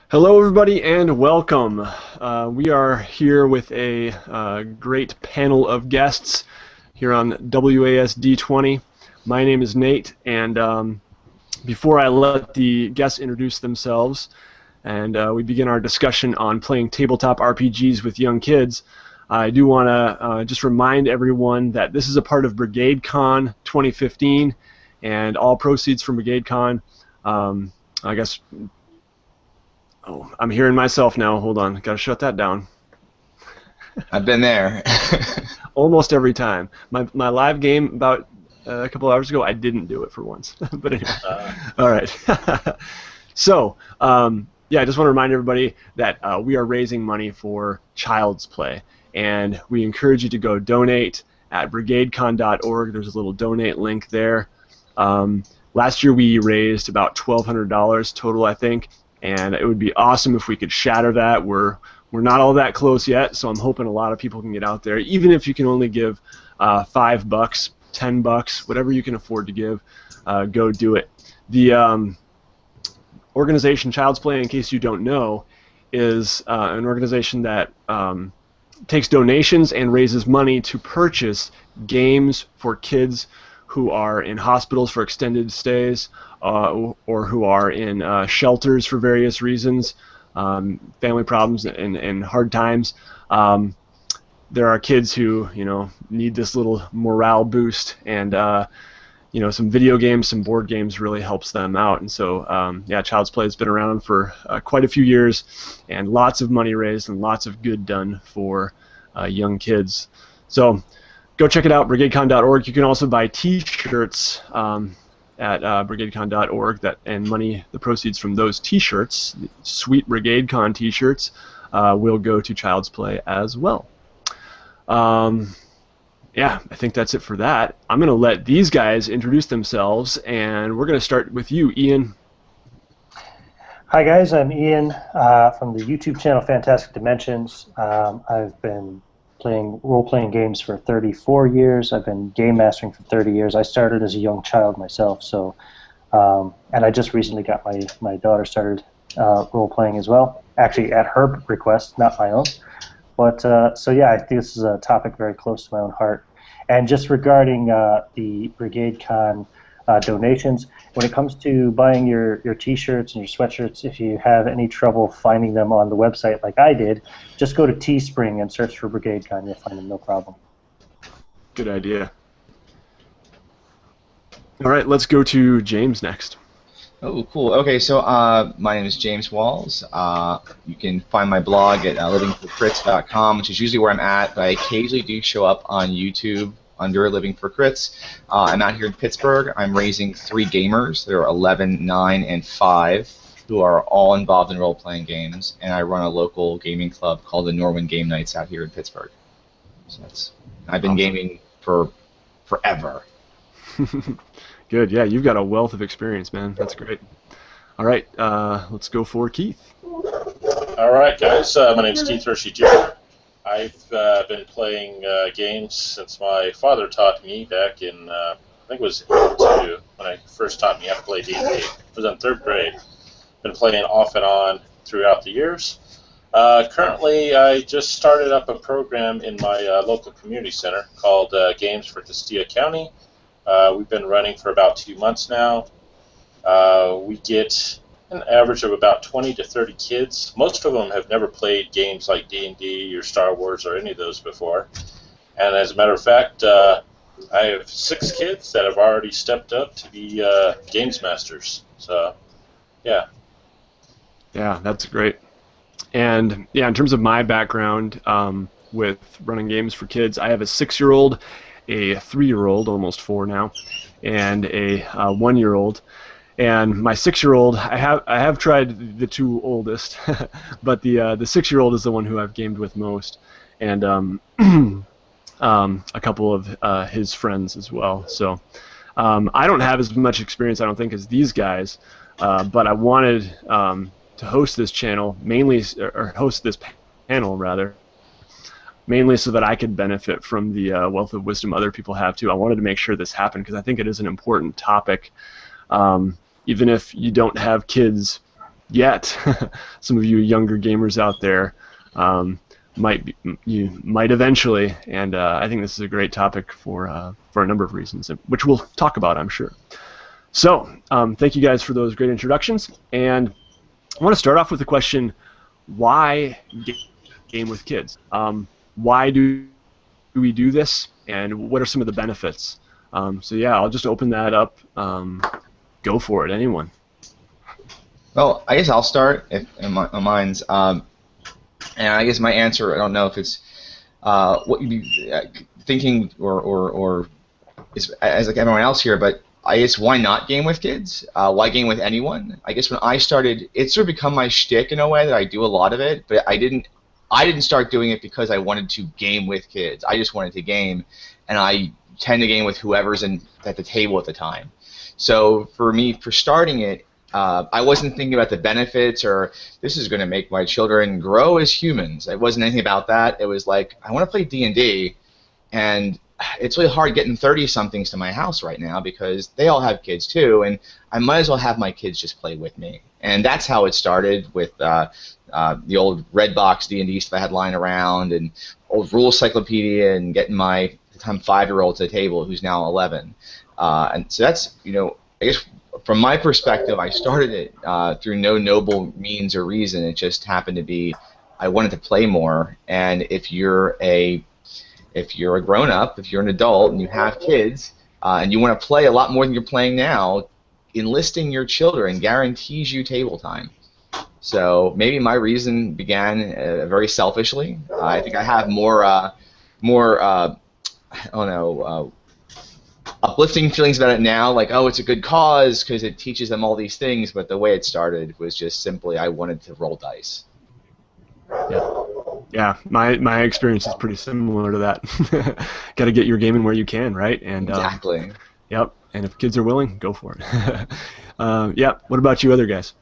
Hello, everybody, and welcome. We are here with a great panel of guests here on WASD 20. My name is Nate, and before I let the guests introduce themselves and we begin our discussion on playing tabletop RPGs with young kids, I do want to just remind everyone that this is a part of BrigadeCon 2015, and all proceeds from BrigadeCon, I guess. Oh, I'm hearing myself now. Hold on. Got to shut that down. I've been there. Almost every time. My live game about a couple hours ago, I didn't do it for once. But anyway. All right. So, yeah, I just want to remind everybody that we are raising money for Child's Play. And we encourage you to go donate at brigadecon.org. There's a little donate link there. Last year we raised about $1,200 total, I think. And it would be awesome if we could shatter that. We're not all that close yet, so I'm hoping a lot of people can get out there. Even if you can only give $5, $10, whatever you can afford to give, go do it. The organization Child's Play, in case you don't know, is an organization that takes donations and raises money to purchase games for kids who are in hospitals for extended stays, or who are in shelters for various reasons, family problems and hard times. There are kids who, need this little morale boost, and some video games, some board games really helps them out. And so, yeah, Child's Play has been around for quite a few years, and lots of money raised and lots of good done for young kids. So, go check it out, brigadecon.org. You can also buy T-shirts at brigadecon.org, and the proceeds from those T-shirts, sweet BrigadeCon T-shirts, will go to Child's Play as well. Yeah, I think that's it for that. I'm going to let these guys introduce themselves, and we're going to start with you, Ian. Hi guys, I'm Ian from the YouTube channel Fantastic Dimensions. I've been playing role-playing games for 34 years. I've been game mastering for 30 years. I started as a young child myself, so and I just recently got my daughter started role-playing as well. Actually, at her request, not my own. But so yeah, I think this is a topic very close to my own heart. And just regarding the BrigadeCon donations, when it comes to buying your T-shirts and your sweatshirts, if you have any trouble finding them on the website like I did, just go to Teespring and search for BrigadeCon. You'll find them, no problem. Good idea. All right, let's go to James next. Oh, cool. Okay, so my name is James Walls. You can find my blog at livingforcrits.com, which is usually where I'm at, but I occasionally do show up on YouTube under Living for Crits. I'm out here in Pittsburgh. I'm raising 3 gamers. There are 11, 9, and 5 who are all involved in role-playing games, and I run a local gaming club called the Norwin Game Nights out here in Pittsburgh. So I've been gaming for forever. Good, yeah, you've got a wealth of experience, man. That's great. All right, let's go for Keith. All right, guys. My name's Keith Hershey Jr. I've been playing games since my father taught me back in, I think it was 82, when I first taught me how to play D&D. I was in 3rd grade. Been playing off and on throughout the years. Currently, I just started up a program in my local community center called Games for Castilla County. We've been running for about 2 months now. We get an average of about 20 to 30 kids. Most of them have never played games like D&D or Star Wars or any of those before. And as a matter of fact, I have 6 kids that have already stepped up to be games masters. So, yeah. Yeah, that's great. And yeah, in terms of my background with running games for kids, I have a 6-year-old, a 3-year-old, almost 4 now, and a 1-year-old. And my 6-year-old, I have tried the 2 oldest, but the 6-year-old is the one who I've gamed with most, and a couple of his friends as well. So I don't have as much experience, I don't think, as these guys, but I wanted to host this channel mainly, or host this panel rather, mainly so that I could benefit from the wealth of wisdom other people have too. I wanted to make sure this happened because I think it is an important topic. Even if you don't have kids yet. Some of you younger gamers out there you might eventually, and I think this is a great topic for a number of reasons, which we'll talk about, I'm sure. So, thank you guys for those great introductions, and I want to start off with the question: why game with kids? Why do we do this, and what are some of the benefits? So yeah, I'll just open that up. Go for it, anyone. Well, I guess I'll start if mine's. And I guess my answer, I don't know if it's what you'd be thinking or is as like everyone else here, but I guess why not game with kids? Why game with anyone? I guess when I started, it's sort of become my shtick in a way that I do a lot of it, but I didn't start doing it because I wanted to game with kids. I just wanted to game, and I tend to game with whoever's at the table at the time. So for me, for starting it, I wasn't thinking about the benefits or this is going to make my children grow as humans. It wasn't anything about that. It was like, I want to play D&D, and it's really hard getting 30-somethings to my house right now because they all have kids too, and I might as well have my kids just play with me. And that's how it started with the old red box D&D stuff I had lying around and old rule encyclopedia and getting my, at the time, 5-year-old to the table who's now 11. And so that's, I guess from my perspective, I started it through no noble means or reason. It just happened to be I wanted to play more. And if you're a grown-up, if you're an adult and you have kids and you want to play a lot more than you're playing now, enlisting your children guarantees you table time. So maybe my reason began very selfishly. I think I have more uplifting feelings about it now, like, oh, it's a good cause because it teaches them all these things, but the way it started was just simply I wanted to roll dice. Yeah, my experience is pretty similar to that. Got to get your gaming where you can, right? And exactly. Yep, and if kids are willing, go for it. Yeah, what about you other guys?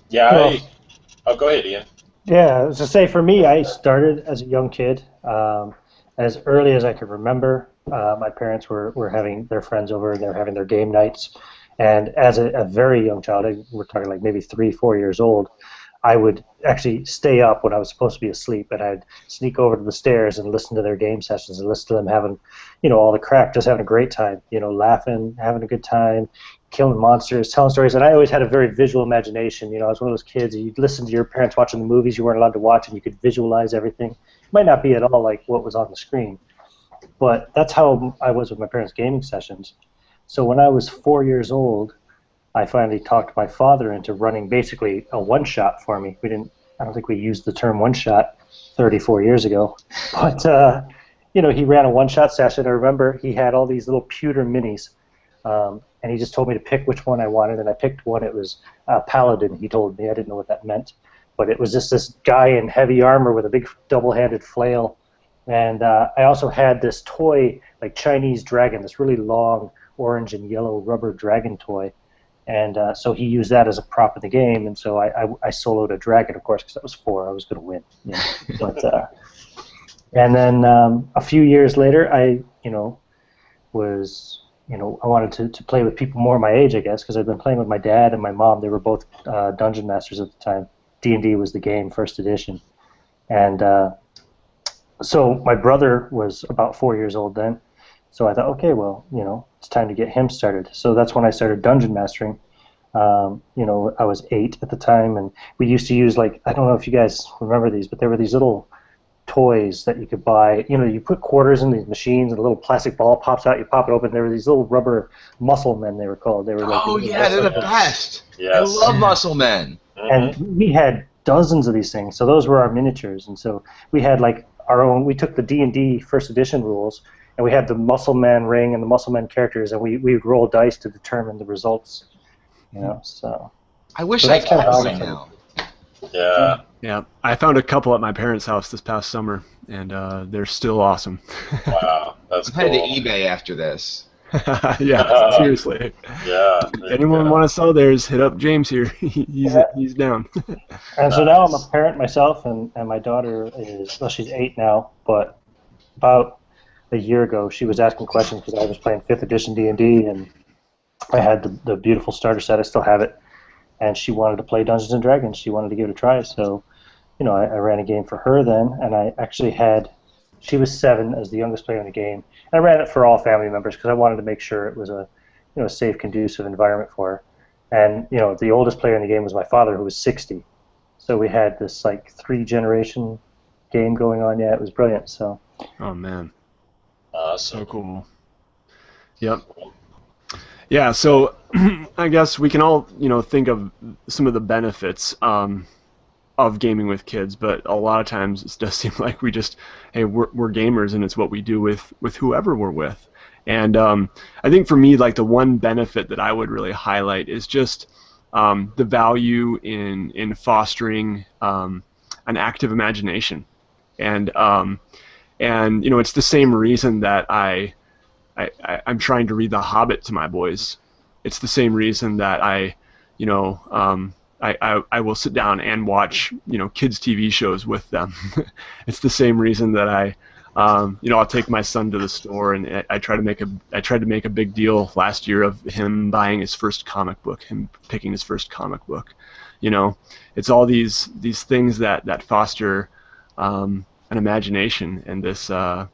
Yeah, go ahead, Ian. Yeah, as I say, for me, I started as a young kid, as early as I could remember. My parents were having their friends over, and they were having their game nights. And as a very young child, we're talking like maybe 3-4 years old, I would actually stay up when I was supposed to be asleep, and I'd sneak over to the stairs and listen to their game sessions and listen to them having, all the crack, just having a great time, laughing, having a good time, killing monsters, telling stories. And I always had a very visual imagination. I was one of those kids, you'd listen to your parents watching the movies you weren't allowed to watch, and you could visualize everything. It might not be at all like what was on the screen, but that's how I was with my parents' gaming sessions. So when I was 4 years old, I finally talked my father into running basically a one-shot for me. I don't think we used the term one-shot 34 years ago, but he ran a one-shot session. I remember he had all these little pewter minis, and he just told me to pick which one I wanted, and I picked one. It was Paladin. He told me. I didn't know what that meant, but it was just this guy in heavy armor with a big double-handed flail, and I also had this toy, like Chinese dragon, this really long orange and yellow rubber dragon toy. And so he used that as a prop in the game, and so I soloed a dragon, of course, because I was 4. I was going to win. But and then a few years later, I wanted to play with people more my age, I guess, because I'd been playing with my dad and my mom. They were both dungeon masters at the time. D&D was the game, first edition, and so my brother was about 4 years old then. So I thought, okay, well, it's time to get him started. So that's when I started dungeon mastering. I was 8 at the time, and we used to use, like, I don't know if you guys remember these, but there were these little toys that you could buy. You put quarters in these machines, and a little plastic ball pops out. You pop it open. There were these little rubber muscle men, they were called. They were like, oh yeah, they're the best. Yes. I love muscle men. And we had dozens of these things. So those were our miniatures, and so we had like our own. We took the D&D first edition rules, and we had the Muscle Man ring and the Muscle Man characters, and we would roll dice to determine the results. So. I wish so I could right now. Yeah. Yeah, I found a couple at my parents' house this past summer, and they're still awesome. Wow, that's cool. I'm headed to eBay after this. Yeah, seriously. Yeah. Anyone want to sell theirs, hit up James here. He's down. And so now I'm a parent myself, and my daughter she's 8 now, but about a year ago she was asking questions because I was playing 5th edition D&D, and I had the beautiful starter set. I still have it. and she wanted to play Dungeons and Dragons. She wanted to give it a try, so I ran a game for her then, and I actually had. She was 7 as the youngest player in the game. I ran it for all family members because I wanted to make sure it was a safe, conducive environment for her. And the oldest player in the game was my father, who was 60. So we had this like 3-generation game going on. Yeah, it was brilliant. So. Oh man. Awesome. So cool. Yep. Yeah, so I guess we can all, think of some of the benefits of gaming with kids, but a lot of times it does seem like we just, hey, we're gamers, and it's what we do with whoever we're with. And I think for me, like the one benefit that I would really highlight is just the value in fostering an active imagination, and it's the same reason that I'm trying to read The Hobbit to my boys. It's the same reason that I will sit down and watch kids TV shows with them. It's the same reason that I'll take my son to the store, and I tried to make a big deal last year of him buying his first comic book, him picking his first comic book. It's all these things that foster an imagination and this the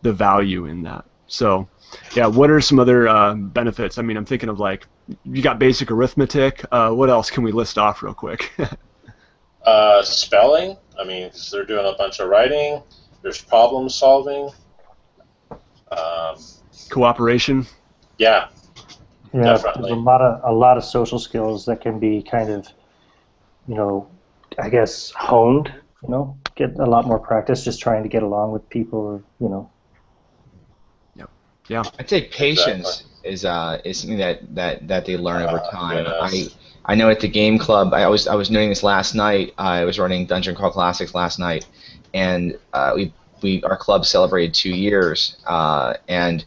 value in that. So, yeah, what are some other benefits? I mean, I'm thinking of like, you got basic arithmetic. What else can we list off real quick? Spelling. I mean, 'cause they're doing a bunch of writing. There's problem solving. Cooperation. Yeah. Yeah, Definitely. there's a lot of social skills that can be kind of, I guess honed. Get a lot more practice just trying to get along with people. Yeah. I think patience is something that they learn over time. Yes. I know at the game club, I was doing this last night. I was running Dungeon Crawl Classics last night, and our club celebrated 2 years. And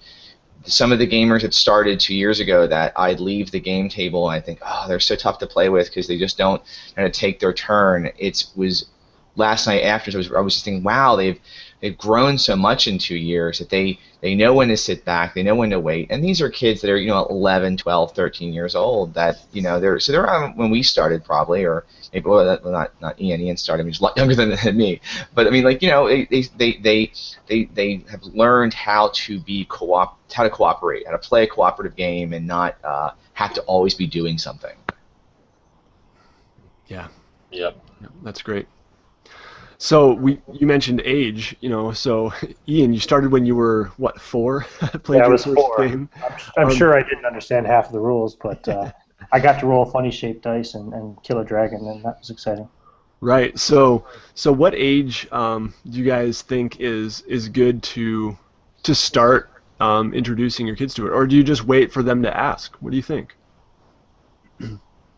some of the gamers that started 2 years ago, that I'd leave the game table and I think, oh, they're so tough to play with because they just don't kind of take their turn. It was last night after, I was just thinking, wow, they've grown so much in 2 years that they know when to sit back, they know when to wait. And these are kids that are 11, 12, 13 years old that they're around when we started probably, or maybe not Ian. Ian started, he's a lot younger than me. But I mean, like they have learned how to cooperate, how to play a cooperative game, and not have to always be doing something. Yeah. Yep. That's great. So you mentioned age, so Ian, you started when you were, what, 4? Yeah, I was your 4. Game? I'm sure I didn't understand half of the rules, but I got to roll funny shaped dice and kill a dragon, and that was exciting. Right. So what age do you guys think is good to start introducing your kids to it, or do you just wait for them to ask? What do you think?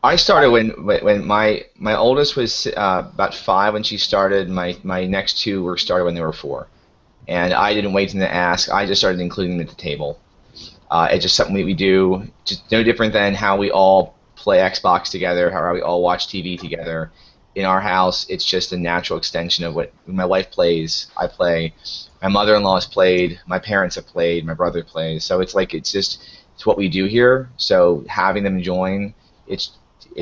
I started when my oldest was about 5 when she started. My next 2 were started when they were 4, and I didn't wait for them to ask. I just started including them at the table. It's just something that we do, just no different than how we all play Xbox together, how we all watch TV together. In our house, it's just a natural extension of what my wife plays. I play. My mother-in-law has played. My parents have played. My brother plays. So it's what we do here. So having them join, it's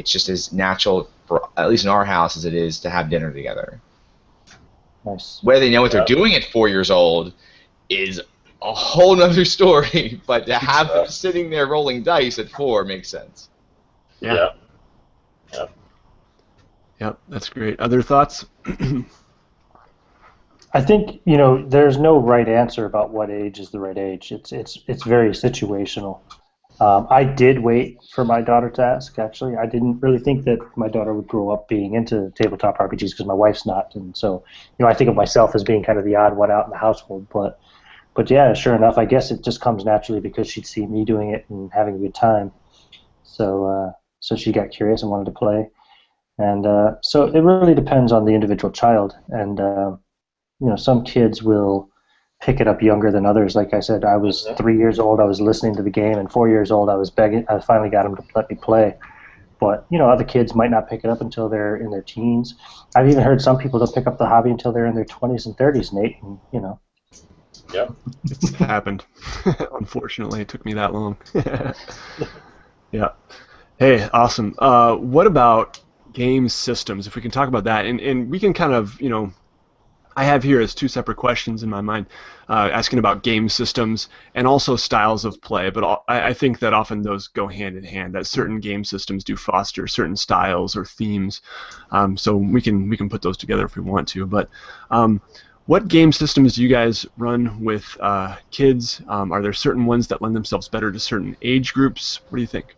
just as natural, for at least in our house, as it is to have dinner together. Nice. Whether they know what they're doing at 4 years old is a whole nother story, but to have them sitting there rolling dice at 4 makes sense. Yeah. Yep, that's great. Other thoughts? I think there's no right answer about what age is the right age. It's very situational. I did wait for my daughter to ask, actually. I didn't really think that my daughter would grow up being into tabletop RPGs because my wife's not. And so, I think of myself as being kind of the odd one out in the household. But yeah, sure enough, I guess it just comes naturally because she'd see me doing it and having a good time. So she got curious and wanted to play. And so it really depends on the individual child. And, some kids will pick it up younger than others. Like I said, I was 3 years old, I was listening to the game, and 4 years old, I was begging. I finally got them to let me play. But other kids might not pick it up until they're in their teens. I've even heard some people don't pick up the hobby until they're in their 20s and 30s, Nate. And Yep. It's happened. Unfortunately, it took me that long. Yeah. Hey, awesome. What about game systems? If we can talk about that, and we can kind of, I have here as two separate questions in my mind, asking about game systems and also styles of play. But I think that often those go hand in hand. That certain game systems do foster certain styles or themes. So we can put those together if we want to. But what game systems do you guys run with kids? Are there certain ones that lend themselves better to certain age groups? What do you think?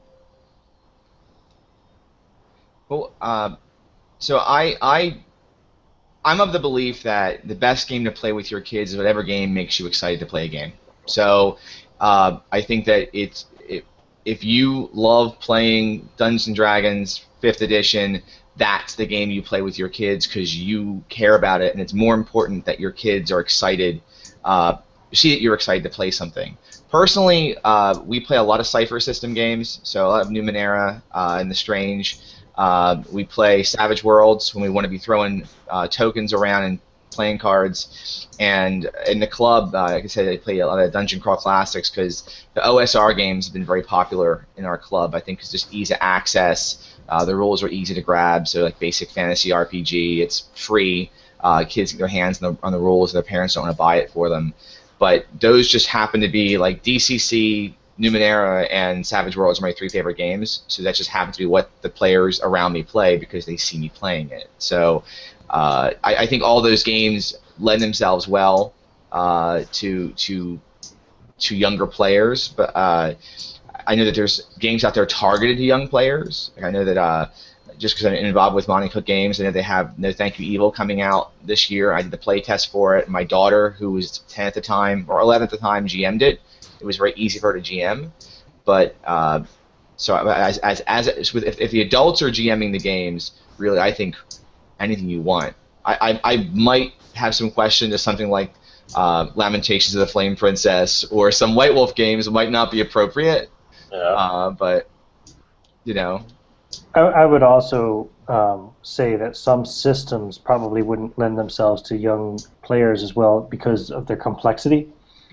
Well, so I'm of the belief that the best game to play with your kids is whatever game makes you excited to play a game. So I think that if you love playing Dungeons and Dragons 5th edition, that's the game you play with your kids because you care about it, and it's more important that your kids are excited, see that you're excited to play something. Personally, we play a lot of Cypher system games, so a lot of Numenera and The Strange. We play Savage Worlds when we want to be throwing tokens around and playing cards. And in the club, like I said, I play a lot of Dungeon Crawl Classics because the OSR games have been very popular in our club. I think it's just ease of access. The rules are easy to grab, so like basic fantasy RPG, it's free. Kids get their hands on the rules, and their parents don't want to buy it for them. But those just happen to be like DCC, Numenera, and Savage Worlds are my 3 favorite games, so that just happens to be what the players around me play because they see me playing it. So I think all those games lend themselves well to younger players, but I know that there's games out there targeted to young players. Like I know that just because I'm involved with Monty Cook Games, I know they have No Thank You Evil coming out this year. I did the play test for it. My daughter, who was 10 at the time, or 11 at the time, GM'd it. It was very easy for her to GM, but so if the adults are GMing the games, really, I think anything you want. I might have some question to something like Lamentations of the Flame Princess or some White Wolf games might not be appropriate. Yeah. But you know. I would also say that some systems probably wouldn't lend themselves to young players as well because of their complexity.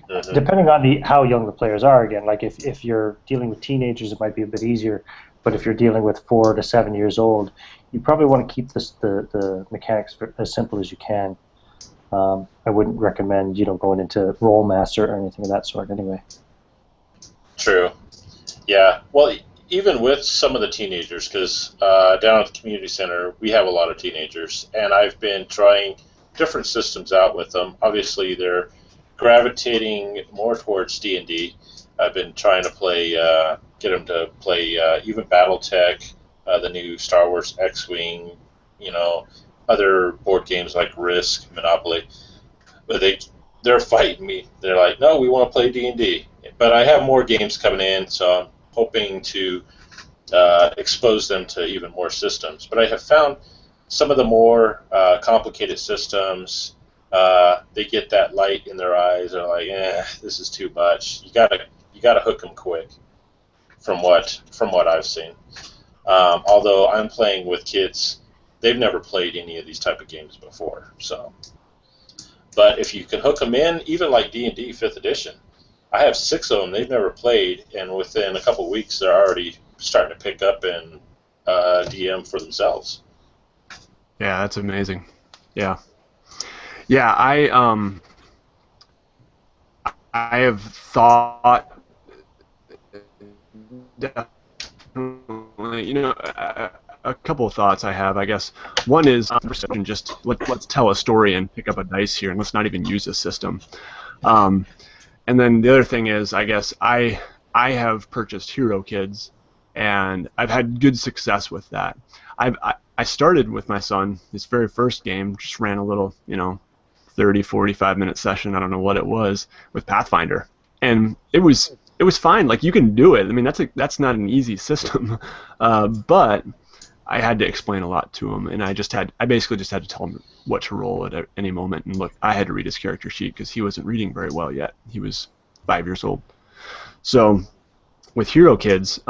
Mm-hmm. Depending on how young the players are, again, like if you're dealing with teenagers, it might be a bit easier. But if you're dealing with 4 to 7 years old, you probably want to keep the mechanics as simple as you can. I wouldn't recommend going into Roll Master or anything of that sort anyway. True. Yeah. Well, even with some of the teenagers, because down at the community center, we have a lot of teenagers, and I've been trying different systems out with them. Obviously, they're gravitating more towards D&D. I've been trying to get them to play even BattleTech, the new Star Wars X-Wing, other board games like Risk, Monopoly. But they're fighting me. They're like, no, we want to play D&D. But I have more games coming in, so I'm hoping to expose them to even more systems. But I have found some of the more complicated systems, they get that light in their eyes. They're like, this is too much. You gotta hook them quick. From what I've seen. Although I'm playing with kids, they've never played any of these type of games before. So, but if you can hook them in, even like D&D 5th edition, I have 6 of them they've never played, and within a couple of weeks they're already starting to pick up and DM for themselves. Yeah, that's amazing. Yeah. Yeah, I have thought definitely, a couple of thoughts I have, I guess. One is just let's tell a story and pick up a dice here, and let's not even use a system. And then the other thing is, I guess I have purchased Hero Kids, and I've had good success with that. I started with my son, his very first game, just ran a little, 30, 45-minute session, I don't know what it was, with Pathfinder. And it was fine. Like, you can do it. I mean, that's not an easy system. But I had to explain a lot to him, and I basically just had to tell him what to roll at any moment. And look, I had to read his character sheet because he wasn't reading very well yet. He was 5 years old. So with Hero Kids,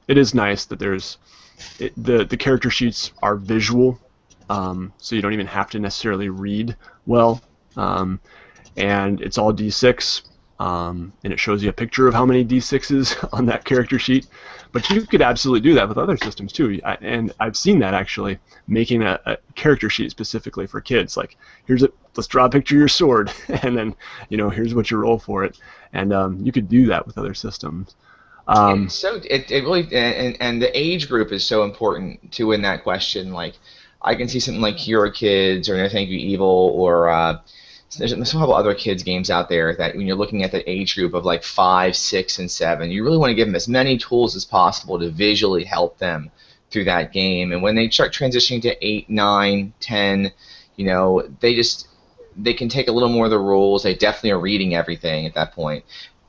it is nice that the character sheets are visual, so you don't even have to necessarily read well. And it's all D6, and it shows you a picture of how many D6s on that character sheet. But you could absolutely do that with other systems too, and I've seen that actually, making a character sheet specifically for kids. Like, let's draw a picture of your sword, and then here's what you roll for it, and you could do that with other systems. So it really and the age group is so important too in that question. Like, I can see something like Hero Kids or No Thank You Evil, or there's a couple other kids games out there that when you're looking at the age group of like 5, 6, and 7, you really want to give them as many tools as possible to visually help them through that game. And when they start transitioning to 8, 9, 10, they can take a little more of the rules. They definitely are reading everything at that point.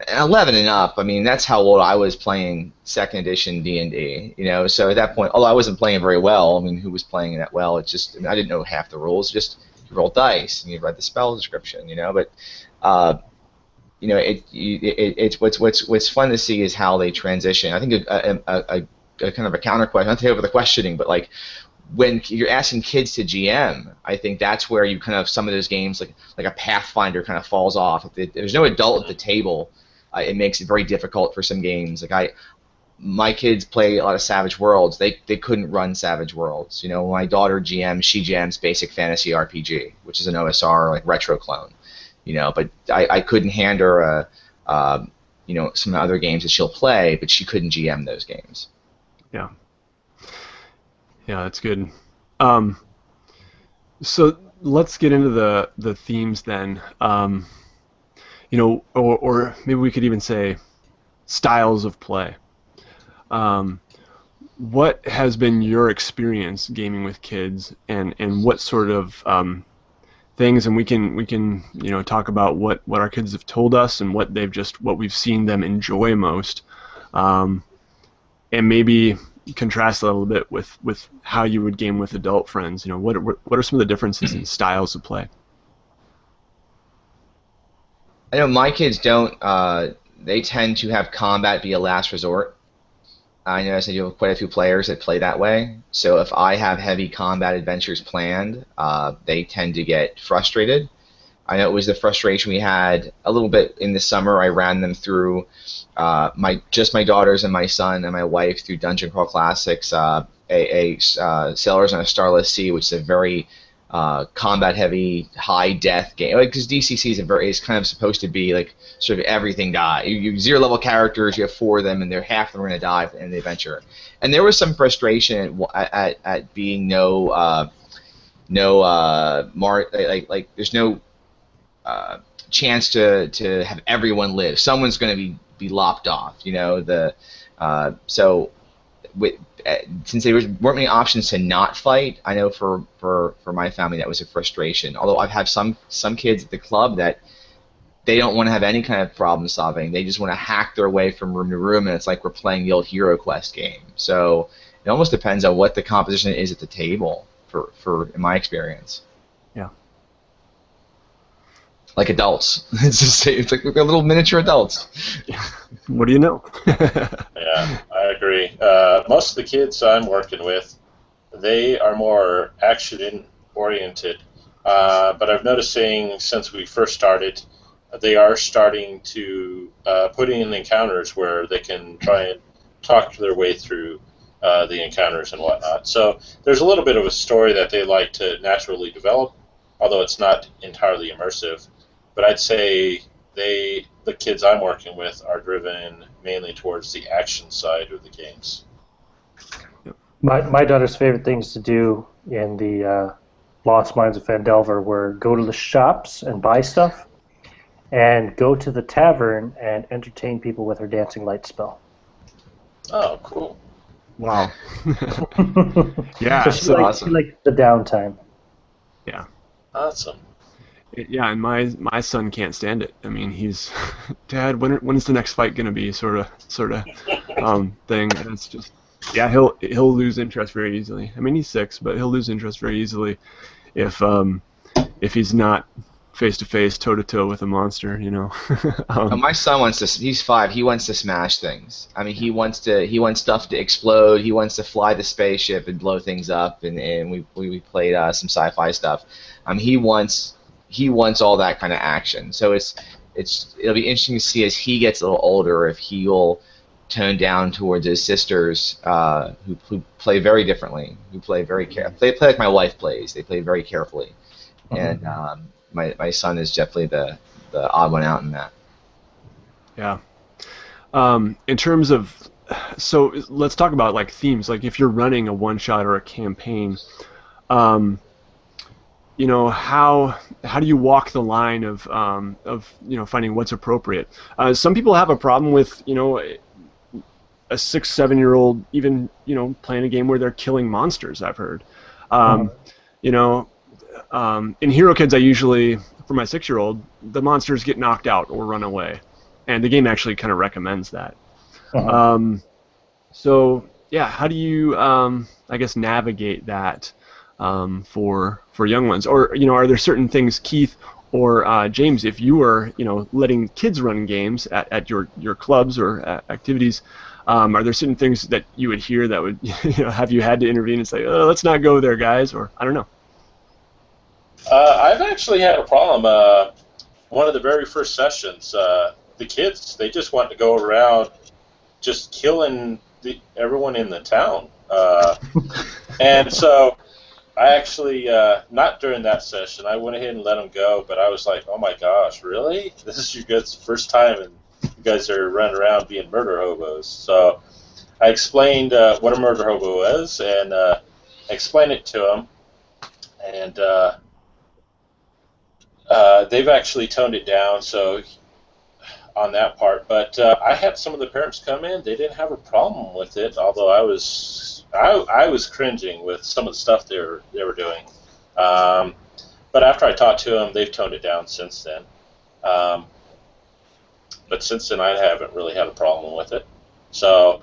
11 and up, I mean, that's how old I was playing 2nd edition D&D, so at that point, although I wasn't playing very well, I mean, who was playing that well? It's just, I didn't know half the rules, just you roll dice and you read the spell description, but it's what's fun to see is how they transition. I think a kind of a counter question, not to take over the questioning, but like, when you're asking kids to GM, I think that's where you kind of, some of those games, like a Pathfinder, kind of falls off. If there's no adult at the table, it makes it very difficult for some games. Like my kids play a lot of Savage Worlds. They couldn't run Savage Worlds. My daughter GMs, she GMs Basic Fantasy RPG, which is an OSR like retro clone. But I couldn't hand her some other games that she'll play, but she couldn't GM those games. Yeah. Yeah, that's good. So let's get into the themes then. Or maybe we could even say styles of play. What has been your experience gaming with kids, and what sort of things? And we can talk about what our kids have told us and what we've seen them enjoy most, and maybe contrast that a little bit with how you would game with adult friends. What are some of the differences in styles of play? I know my kids don't. They tend to have combat be a last resort. I know I said you have quite a few players that play that way. So if I have heavy combat adventures planned, they tend to get frustrated. I know it was the frustration we had a little bit in the summer. I ran them through my daughters and my son and my wife through Dungeon Crawl Classics, Sailors on a Starless Sea, which is a very combat-heavy, high-death game. Because DCC is kind of supposed to be like sort of everything die. You 0-level characters, you have 4 of them, and half of them are going to die at the end of the adventure. And there was some frustration at being there's no chance to have everyone live. Someone's going to be lopped off, so since there weren't many options to not fight, I know for my family that was a frustration. Although I've had some kids at the club that they don't want to have any kind of problem solving. They just want to hack their way from room to room, and it's like we're playing the old Hero Quest game. So it almost depends on what the composition is at the table for in my experience. Yeah. Like adults. It's like we're little miniature adults. What do you know? Yeah, I agree. Most of the kids I'm working with, they are more action-oriented. But I've noticing since we first started, they are starting to put in encounters where they can try and talk their way through the encounters and whatnot. So there's a little bit of a story that they like to naturally develop, although it's not entirely immersive. But I'd say the kids I'm working with are driven mainly towards the action side of the games. My daughter's favorite things to do in the Lost Mines of Phandelver were go to the shops and buy stuff, and go to the tavern and entertain people with her dancing light spell. Oh, cool. Wow. Yeah, so awesome. She likes the downtime. Yeah. Awesome. Yeah, and my son can't stand it. I mean, he's, Dad, when's the next fight gonna be? Sort of thing. And it's just, yeah, he'll lose interest very easily. I mean, he's 6, but he'll lose interest very easily if he's not face to face, toe to toe with a monster. My son wants to. He's 5. He wants to smash things. I mean, he wants stuff to explode. He wants to fly the spaceship and blow things up. And we played some sci-fi stuff. He wants all that kind of action. So it'll be interesting to see as he gets a little older if he'll toned down towards his sisters, who play very differently, who play very They play like my wife plays. They play very carefully, and my son is definitely the odd one out in that. Yeah. In terms of, so let's talk about like themes. Like if you're running a one shot or a campaign, you know, how do you walk the line of you know, finding what's appropriate? Some people have a problem with, you know, a 6-7-year-old even, you know, playing a game where they're killing monsters. I've heard. You know, in Hero Kids, I usually, for my 6-year-old, the monsters get knocked out or run away, and the game actually kind of recommends that. So yeah, how do you, I guess, navigate that for young ones? Or, you know, are there certain things, Keith or James, if you were, you know, letting kids run games at your clubs or activities, are there certain things that you would hear that would, you know, have you had to intervene and say, oh, let's not go there, guys, or I don't know? I've actually had a problem. One of the very first sessions, the kids, they just want to go around just killing everyone in the town. And so I actually, not during that session, I went ahead and let them go, but I was like, oh my gosh, really? This is your guys' first time, and you guys are running around being murder hobos. So I explained what a murder hobo is, and explained it to them, and they've actually toned it down, so on that part. But I had some of the parents come in; they didn't have a problem with it, although I was cringing with some of the stuff they were doing. But after I talked to them, they've toned it down since then. But since then, I haven't really had a problem with it. So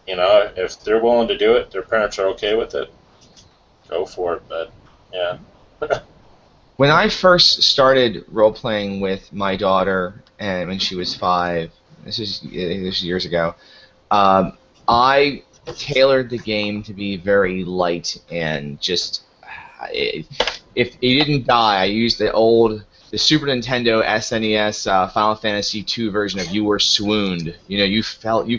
you know, if they're willing to do it, their parents are okay with it, go for it. But yeah. When I first started role-playing with my daughter, and when she was 5, this is years ago, I tailored the game to be very light and just, if he didn't die, I used the Super Nintendo SNES Final Fantasy II version of "You Were Swooned." You know, you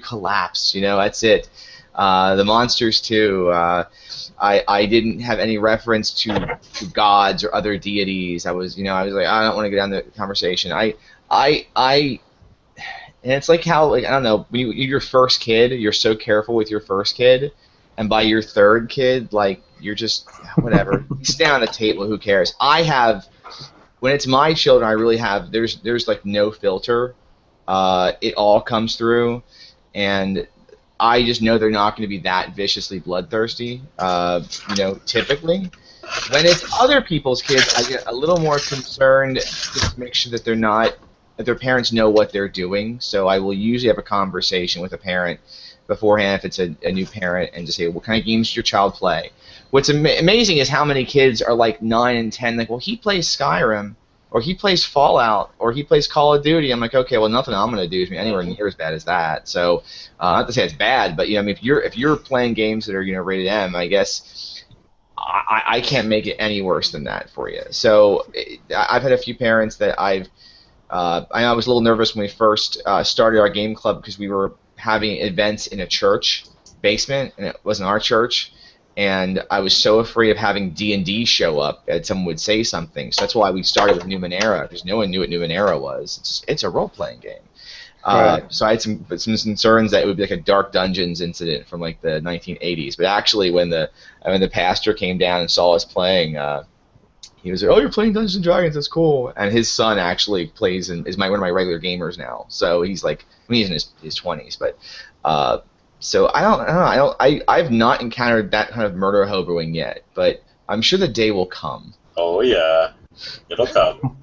collapsed. You know, that's it. The monsters too. I didn't have any reference to gods or other deities. I was like, I don't want to get down the conversation. And it's like how, like, I don't know, when you're your first kid, you're so careful with your first kid, and by your third kid, like, you're just whatever. Stay on the table. Who cares? When it's my children, I really have. There's like no filter. It all comes through, and I just know they're not going to be that viciously bloodthirsty, you know, typically. When it's other people's kids, I get a little more concerned just to make sure that that their parents know what they're doing. So I will usually have a conversation with a parent beforehand if it's a new parent and just say, what kind of games does your child play? What's amazing is how many kids are like 9 and 10, like, well, he plays Skyrim, or he plays Fallout, or he plays Call of Duty. I'm like, okay, well, nothing I'm going to do is anywhere near as bad as that. So, not to say it's bad, but, you know, I mean, if you're playing games that are, you know, rated M, I guess I can't make it any worse than that for you. So, I've had a few parents that I was a little nervous when we first started our game club because we were having events in a church basement, and it wasn't our church. And I was so afraid of having D&D show up that someone would say something. So that's why we started with Numenera, because no one knew what Numenera was. It's a role-playing game. Right. So I had some concerns that it would be like a Dark Dungeons incident from like the 1980s. But actually, when the pastor came down and saw us playing, he was like, "Oh, you're playing Dungeons and Dragons? That's cool." And his son actually plays and is one of my regular gamers now. So he's like, he's in his 20s, but. So I've not encountered that kind of murder hoboing yet, but I'm sure the day will come. Oh yeah, it'll come.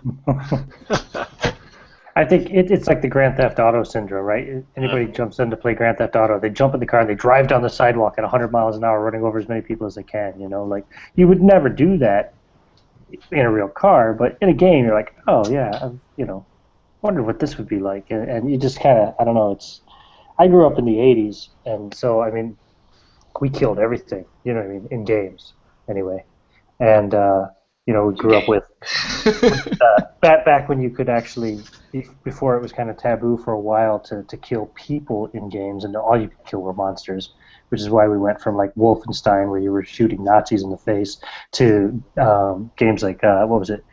I think it's like the Grand Theft Auto syndrome, right? Anybody jumps in to play Grand Theft Auto, they jump in the car and they drive down the sidewalk at 100 miles an hour, running over as many people as they can. You know, like, you would never do that in a real car, but in a game, you're like, oh yeah, you know, wonder what this would be like, and you just kind of, I don't know, I grew up in the 80s, and so, I mean, we killed everything, you know what I mean, in games, anyway. And, you we grew up with back when you could actually, before it was kind of taboo for a while to kill people in games, and all you could kill were monsters, which is why we went from like Wolfenstein, where you were shooting Nazis in the face, to games like what was it,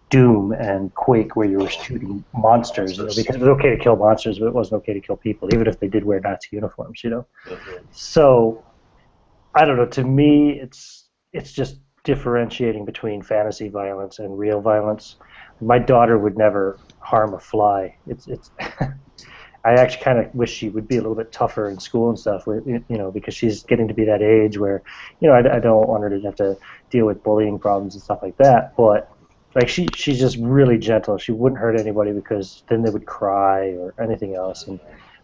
Doom and Quake, where you were shooting monsters. Because it was okay to kill monsters, but it wasn't okay to kill people, even if they did wear Nazi uniforms. So I don't know. To me, it's just differentiating between fantasy violence and real violence. My daughter would never harm a fly. It's I actually kind of wish she would be a little bit tougher in school and stuff, because she's getting to be that age where, I don't want her to have to deal with bullying problems and stuff like that. But like she's just really gentle. She wouldn't hurt anybody because then they would cry or anything else.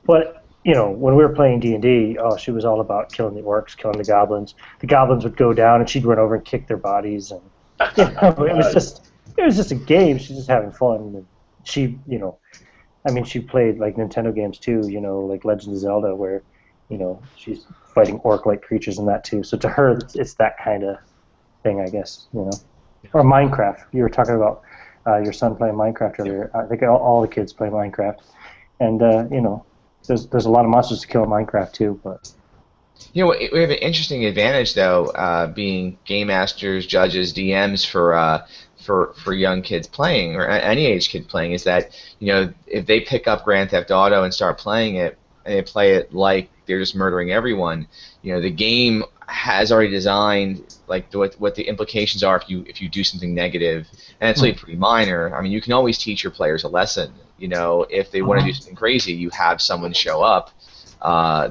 But when we were playing D&D, she was all about killing the orcs, killing the goblins. The goblins would go down, and she'd run over and kick their bodies, and it was just a game. She's just having fun. And she, she played like Nintendo games too, like Legend of Zelda, where, she's fighting orc-like creatures in that too. So to her, it's that kind of thing, I guess, Or Minecraft. You were talking about your son playing Minecraft earlier. I think all the kids play Minecraft, and there's a lot of monsters to kill in Minecraft too, but. We have an interesting advantage though, being game masters, judges, DMs for young kids playing, or any age kid playing, is that if they pick up Grand Theft Auto and start playing it, and they play it like they're just murdering everyone, the game has already designed like what the implications are if you do something negative, and it's really pretty minor. I mean, you can always teach your players a lesson. If they want to do something crazy, you have someone show up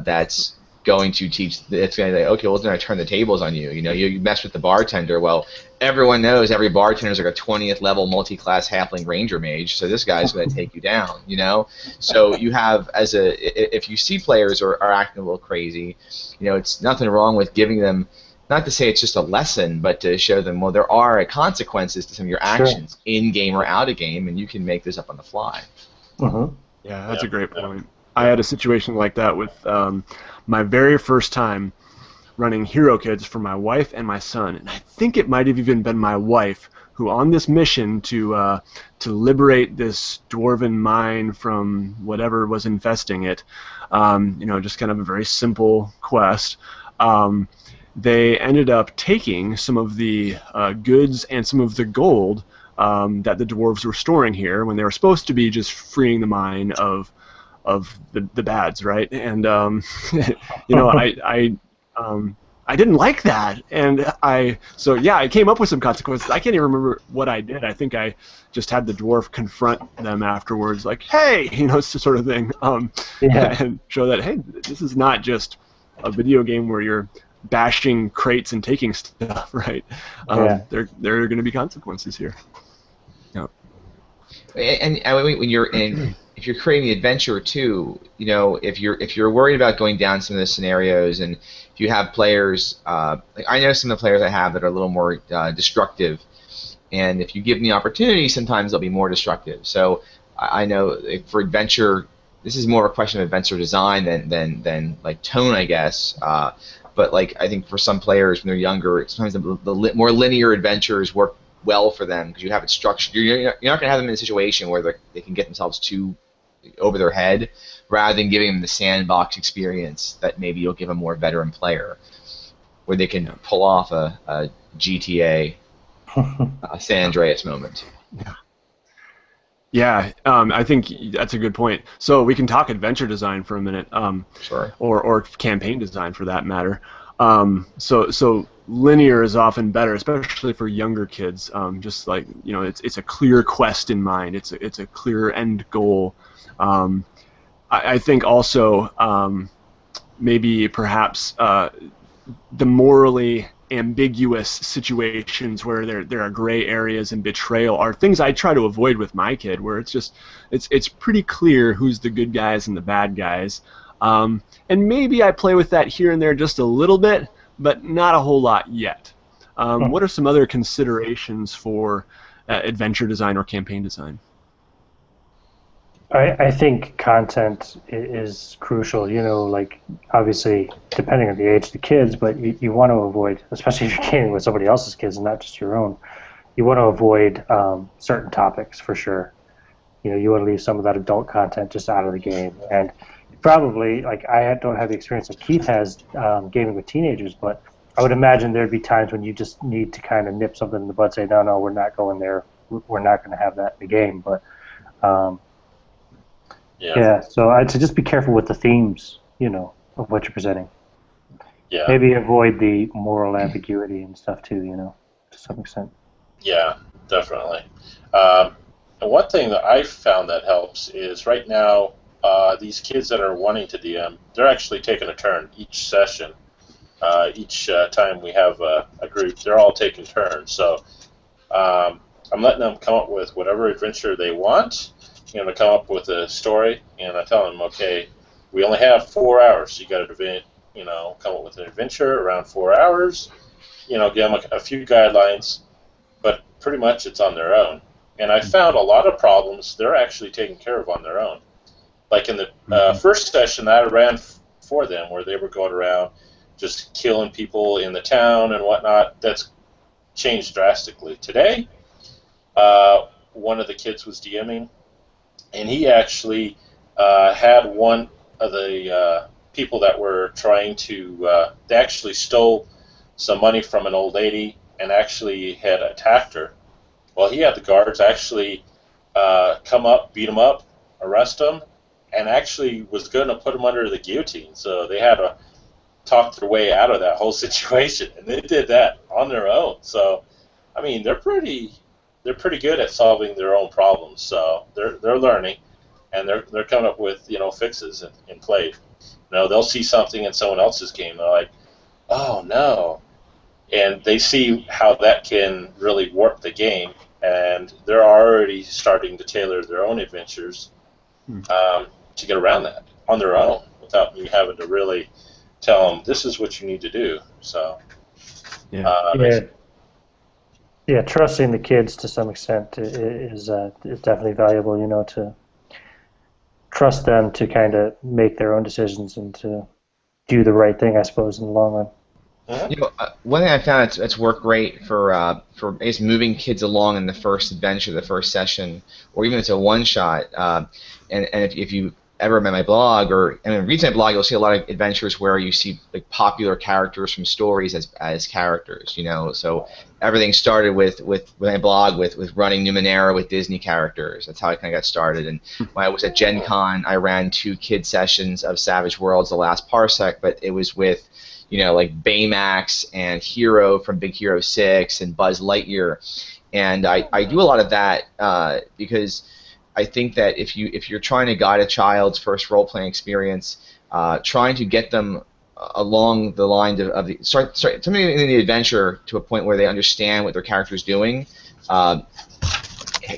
that's going to teach. It's going to be like, okay, well, then I turn the tables on you. You mess with the bartender. Well, everyone knows every bartender is like a 20th level multi-class halfling ranger mage, so this guy's going to take you down. So you have, if you see players are acting a little crazy, it's nothing wrong with giving them. Not to say it's just a lesson, but to show them, well, there are consequences to some of your actions, in-game or out-of-game, and you can make this up on the fly. Mm-hmm. Yeah, that's a great point. I had a situation like that with my very first time running Hero Kids for my wife and my son, and I think it might have even been my wife who, on this mission to liberate this dwarven mine from whatever was infesting it, just kind of a very simple quest. They ended up taking some of the goods and some of the gold that the dwarves were storing here when they were supposed to be just freeing the mine of the bads, right? And I didn't like that, and I came up with some consequences. I can't even remember what I did. I think I just had the dwarf confront them afterwards, like, hey, it's the sort of thing, and show that, hey, this is not just a video game where you're bashing crates and taking stuff, right? There are going to be consequences here. Yeah. And when you're if you're creating the adventure too, if you're worried about going down some of the scenarios, and if you have players, like I know some of the players I have that are a little more destructive, and if you give them the opportunity, sometimes they'll be more destructive. So I know for adventure, this is more of a question of adventure design than like tone, I guess. But like I think for some players when they're younger, sometimes the more linear adventures work well for them because you have it structured. You're not going to have them in a situation where they can get themselves too over their head, rather than giving them the sandbox experience that maybe you'll give a more veteran player, where they can pull off a GTA San Andreas moment. Yeah, I think that's a good point. So we can talk adventure design for a minute, Sure. or campaign design for that matter. So linear is often better, especially for younger kids. Just like it's a clear quest in mind. It's a clear end goal. I think also maybe perhaps the morally ambiguous situations where there are gray areas and betrayal are things I try to avoid with my kid, where it's pretty clear who's the good guys and the bad guys, and maybe I play with that here and there just a little bit, but not a whole lot yet. What are some other considerations for adventure design or campaign design? I think content is crucial, like obviously depending on the age of the kids, but you want to avoid, especially if you're gaming with somebody else's kids and not just your own, you want to avoid certain topics for sure. You know, you want to leave some of that adult content just out of the game. And probably, like, don't have the experience that Keith has gaming with teenagers, but I would imagine there'd be times when you just need to kind of nip something in the bud, say, no, we're not going there. We're not going to have that in the game. But yeah, so I'd say just be careful with the themes, you know, of what you're presenting. Yeah. Maybe avoid the moral ambiguity and stuff too, you know, to some extent. Yeah, definitely. And one thing that I've found that helps is right now, these kids that are wanting to DM, they're actually taking a turn each session. Each time we have a group, they're all taking turns. So I'm letting them come up with whatever adventure they want. You know, to come up with a story, and I tell them, okay, we only have 4 hours. So you got to, you know, come up with an adventure around 4 hours. You know, give them a few guidelines, but pretty much it's on their own. And I found a lot of problems they're actually taking care of on their own. Like in the first session that I ran for them, where they were going around just killing people in the town and whatnot, that's changed drastically. Today, one of the kids was DMing, and he actually had one of the people that were trying to, they actually stole some money from an old lady and actually had attacked her. Well, he had the guards actually come up, beat him up, arrest him, and actually was going to put him under the guillotine. So they had to talk their way out of that whole situation, and they did that on their own. So, I mean, they're pretty good at solving their own problems. So they're learning, and they're coming up with, you know, fixes in play. You know, they'll see something in someone else's game, they're like, oh no, and they see how that can really warp the game, and they're already starting to tailor their own adventures to get around that on their own without me having to really tell them this is what you need to do. So yeah, trusting the kids to some extent is definitely valuable. You know, to trust them to kind of make their own decisions and to do the right thing, I suppose, in the long run. You know, one thing I found it's worked great for I guess moving kids along in the first adventure, the first session, or even if it's a one shot. And if you ever read my blog or read my blog, you'll see a lot of adventures where you see like popular characters from stories as characters. You know, so everything started with my blog with running Numenera with Disney characters. That's how I kind of got started. And when I was at Gen Con, I ran 2 kid sessions of Savage Worlds: The Last Parsec, but it was with, you know, like Baymax and Hero from Big Hero 6 and Buzz Lightyear. And I do a lot of that because I think that if you're trying to guide a child's first role-playing experience, trying to get them along the line of the something in the adventure to a point where they understand what their character is doing,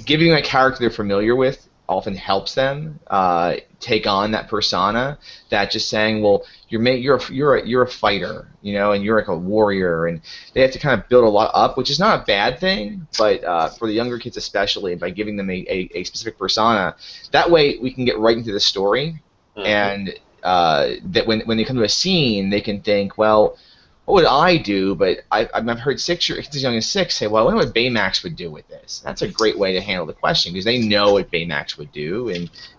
giving them a character they're familiar with often helps them take on that persona. That just saying, well, you're a fighter, you know, and you're like a warrior, and they have to kind of build a lot up, which is not a bad thing, but for the younger kids especially, by giving them a specific persona, that way we can get right into the story, and that when they come to a scene, they can think, well, what would I do? But I've heard kids as young as 6 say, well, I wonder what Baymax would do with this. That's a great way to handle the question, because they know what Baymax would do,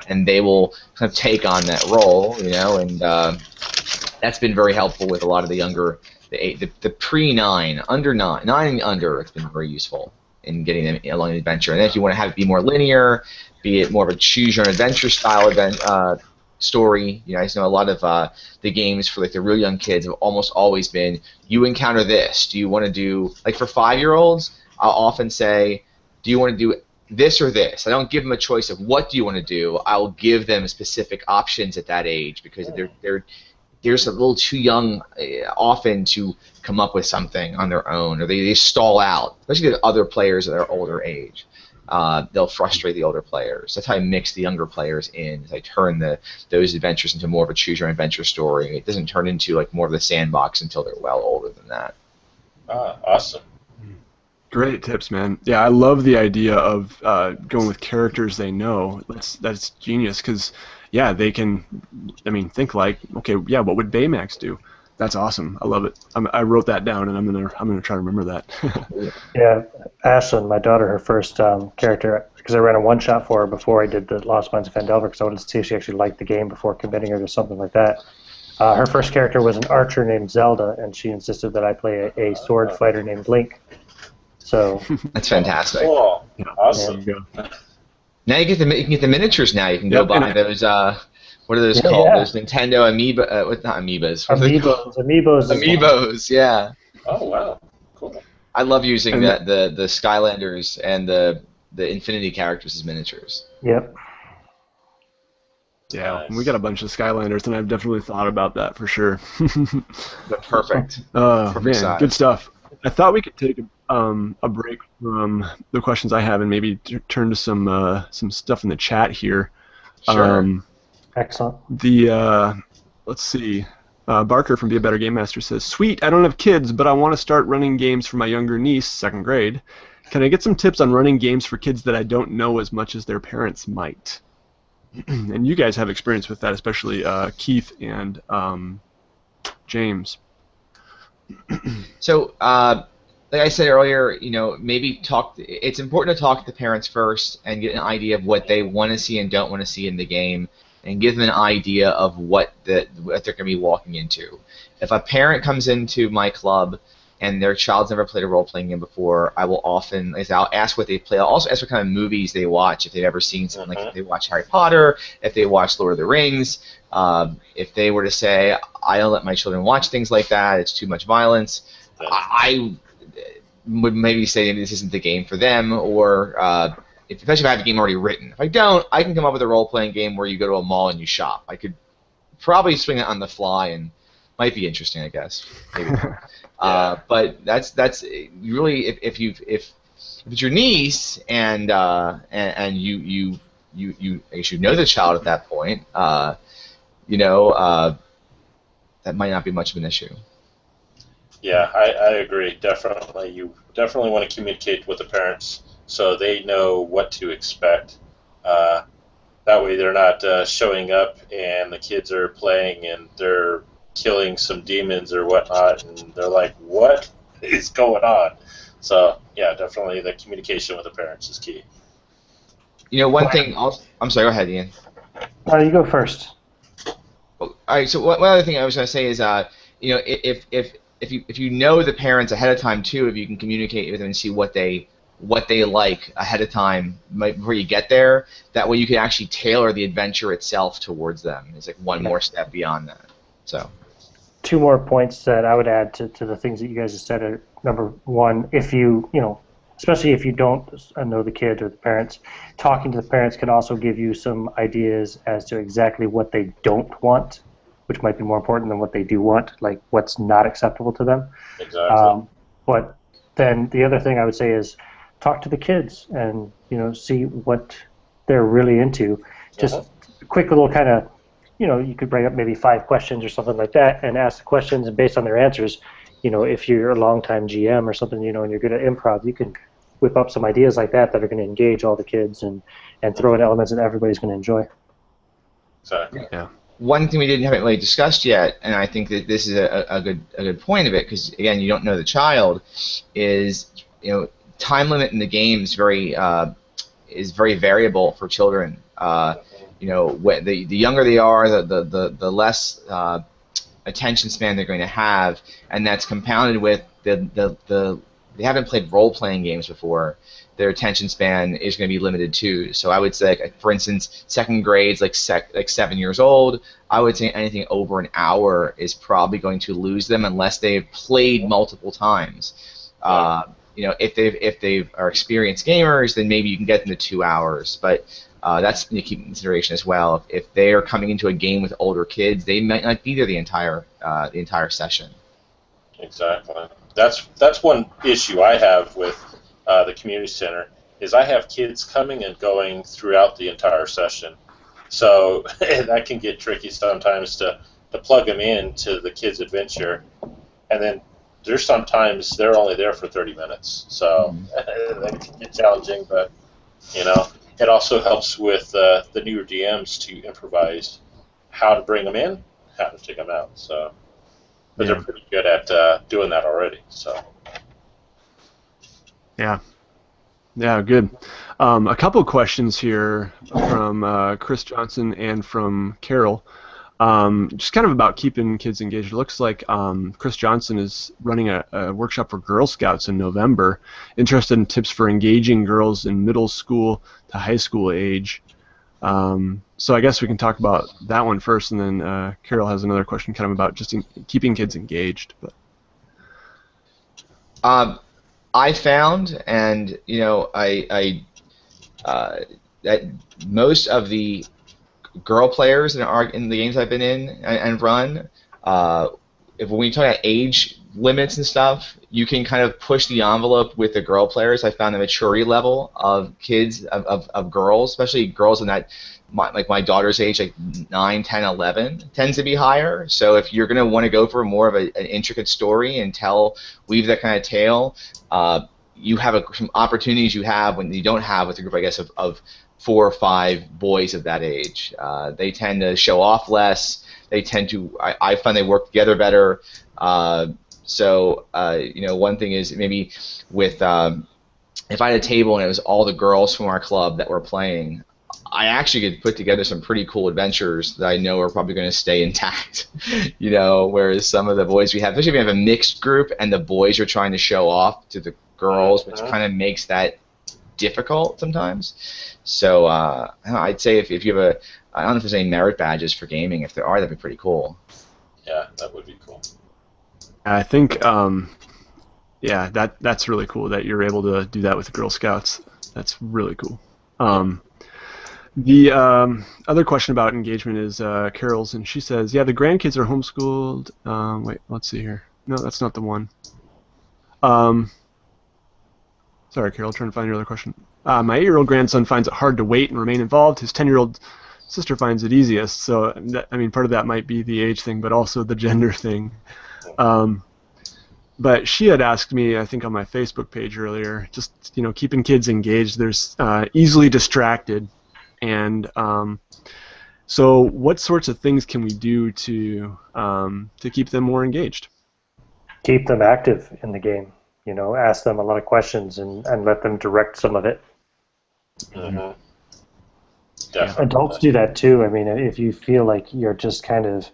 and they will kind of take on that role, you know, and that's been very helpful with a lot of the younger, the pre-9, under 9 and under. It's been very useful in getting them along the adventure. And then if you want to have it be more linear, be it more of a choose-your-own-adventure style story. You know, I know a lot of the games for like the real young kids have almost always been, you encounter this. Do you want to do, like for 5-year-olds, I'll often say, do you want to do this or this? I don't give them a choice of what do you want to do. I'll give them specific options at that age, because they're just a little too young often to come up with something on their own, or they stall out, especially the other players at their older age. They'll frustrate the older players. That's how I mix the younger players in. I turn those adventures into more of a choose-your-own-adventure story. It doesn't turn into like more of the sandbox until they're well older than that. Awesome. Great tips, man. Yeah, I love the idea of going with characters they know. That's genius, because yeah, they can, I mean, think like, okay, yeah, what would Baymax do? That's awesome. I love it. I wrote that down, and I'm gonna try to remember that. Yeah, Ashlyn, my daughter, her first character, because I ran a one-shot for her before I did the Lost Mines of Phandelver, because I wanted to see if she actually liked the game before committing her to something like that. Her first character was an archer named Zelda, and she insisted that I play a sword fighter named Link. So That's fantastic. Cool. Yeah, Awesome. there you go. Now you can get the miniatures. Now you can go Yep, buy those. What are those called? Yeah. Those Nintendo Amiibo. What not Amiibos? What are they called? Amiibos. Amiibos. Yeah. Oh wow. Cool. I love using And the Skylanders and the Infinity characters as miniatures. Yep. Yeah, Nice. we got a bunch of Skylanders, and I've definitely thought about that for sure. They're perfect. Man, Perfect size. good stuff. I thought we could take a break from the questions I have and maybe turn to some stuff in the chat here. Sure. Excellent. Let's see. Barker from Be a Better Game Master says, "Sweet, I don't have kids, but I want to start running games for my younger niece, 2nd grade. Can I get some tips on running games for kids that I don't know as much as their parents might?" And you guys have experience with that, especially Keith and James. So, like I said earlier, maybe it's important to talk to the parents first and get an idea of what they want to see and don't want to see in the game, and give them an idea of what they're going to be walking into. If a parent comes into my club and their child's never played a role-playing game before, I will often, I'll ask what they play. I'll also ask what kind of movies they watch, if they've ever seen something, like if they watch Harry Potter, if they watch Lord of the Rings. If they were to say, I don't let my children watch things like that, it's too much violence, I would maybe say maybe this isn't the game for them, or especially if I have a game already written. If I don't, I can come up with a role-playing game where you go to a mall and you shop. I could probably swing it on the fly, and might be interesting, I guess. Maybe. But that's really if it's your niece and you I guess you know the child at that point, that might not be much of an issue. Yeah, I agree. Definitely, you definitely want to communicate with the parents so they know what to expect. That way, they're not showing up and the kids are playing and they're killing some demons or whatnot, and they're like, "What is going on?" So, yeah, definitely the communication with the parents is key. One thing. I'm sorry. Go ahead, Ian. You go first. All right. So one other thing I was going to say is, if you know the parents ahead of time too, if you can communicate with them and see what they like ahead of time before you get there, that way you can actually tailor the adventure itself towards them. It's like one more step beyond that. So. 2 more points that I would add to the things that you guys have said are, number one, if you especially if you don't know the kid or the parents, talking to the parents can also give you some ideas as to exactly what they don't want, which might be more important than what they do want, like what's not acceptable to them. Exactly. But then the other thing I would say is talk to the kids and see what they're really into. Just a quick little kind of, you could bring up maybe 5 questions or something like that and ask the questions, and based on their answers, if you're a longtime GM or something, and you're good at improv, you can whip up some ideas like that are going to engage all the kids and throw in elements that everybody's going to enjoy. Exactly. Yeah. One thing we haven't really discussed yet, and I think that this is a good point of it, because again, you don't know the child, is time limit in the game is very variable for children. The younger they are, the less attention span they're going to have, and that's compounded with they haven't played role-playing games before. Their attention span is going to be limited too. So I would say, for instance, 2nd grade's like 7 years old. I would say anything over an hour is probably going to lose them unless they've played multiple times. If they are experienced gamers, then maybe you can get them to 2 hours. But that's something to keep in consideration as well. If they are coming into a game with older kids, they might not be there the entire session. Exactly. That's one issue I have with the community center, is I have kids coming and going throughout the entire session. So that can get tricky sometimes to plug them into the kids' adventure. And then there's sometimes they're only there for 30 minutes. So that can get challenging, but it also helps with the newer DMs to improvise how to bring them in, how to take them out. So but Yeah. they're pretty good at doing that already. So. Yeah. Yeah, good. A couple questions here from Chris Johnson and from Carol. Just kind of about keeping kids engaged. It looks like Chris Johnson is running a workshop for Girl Scouts in November. Interested in tips for engaging girls in middle school to high school age. So I guess we can talk about that one first, and then Carol has another question kind of about just keeping kids engaged. But. I found, and that most of the girl players that are in the games I've been in and run, when we talk about age limits and stuff, you can kind of push the envelope with the girl players. I found the maturity level of kids, of girls, especially girls in that, like my daughter's age, like 9, 10, 11, tends to be higher. So if you're going to want to go for more of an intricate story and weave that kind of tale, you have some opportunities you have when you don't have with a group, I guess, of 4 or 5 boys of that age. They tend to show off less. They tend to, I find they work together better. So one thing is maybe with, if I had a table and it was all the girls from our club that were playing, I actually could put together some pretty cool adventures that I know are probably going to stay intact. Whereas some of the boys we have, especially if we have a mixed group and the boys are trying to show off to the girls, which kind of makes that difficult sometimes. So I'd say if you have I don't know if there's any merit badges for gaming. If there are, that'd be pretty cool. Yeah, that would be cool. I think, that's really cool that you're able to do that with the Girl Scouts. That's really cool. The other question about engagement is Carol's, and she says, yeah, the grandkids are homeschooled. Wait, let's see here. No, that's not the one. Sorry, Carol, trying to find your other question. My 8-year-old grandson finds it hard to wait and remain involved. His 10-year-old sister finds it easiest. So, part of that might be the age thing, but also the gender thing. But she had asked me, I think on my Facebook page earlier, just keeping kids engaged. There's easily distracted, and so what sorts of things can we do to keep them more engaged? Keep them active in the game. Ask them a lot of questions and let them direct some of it. Mm-hmm. Definitely. Adults do that too. If you feel like you're just kind of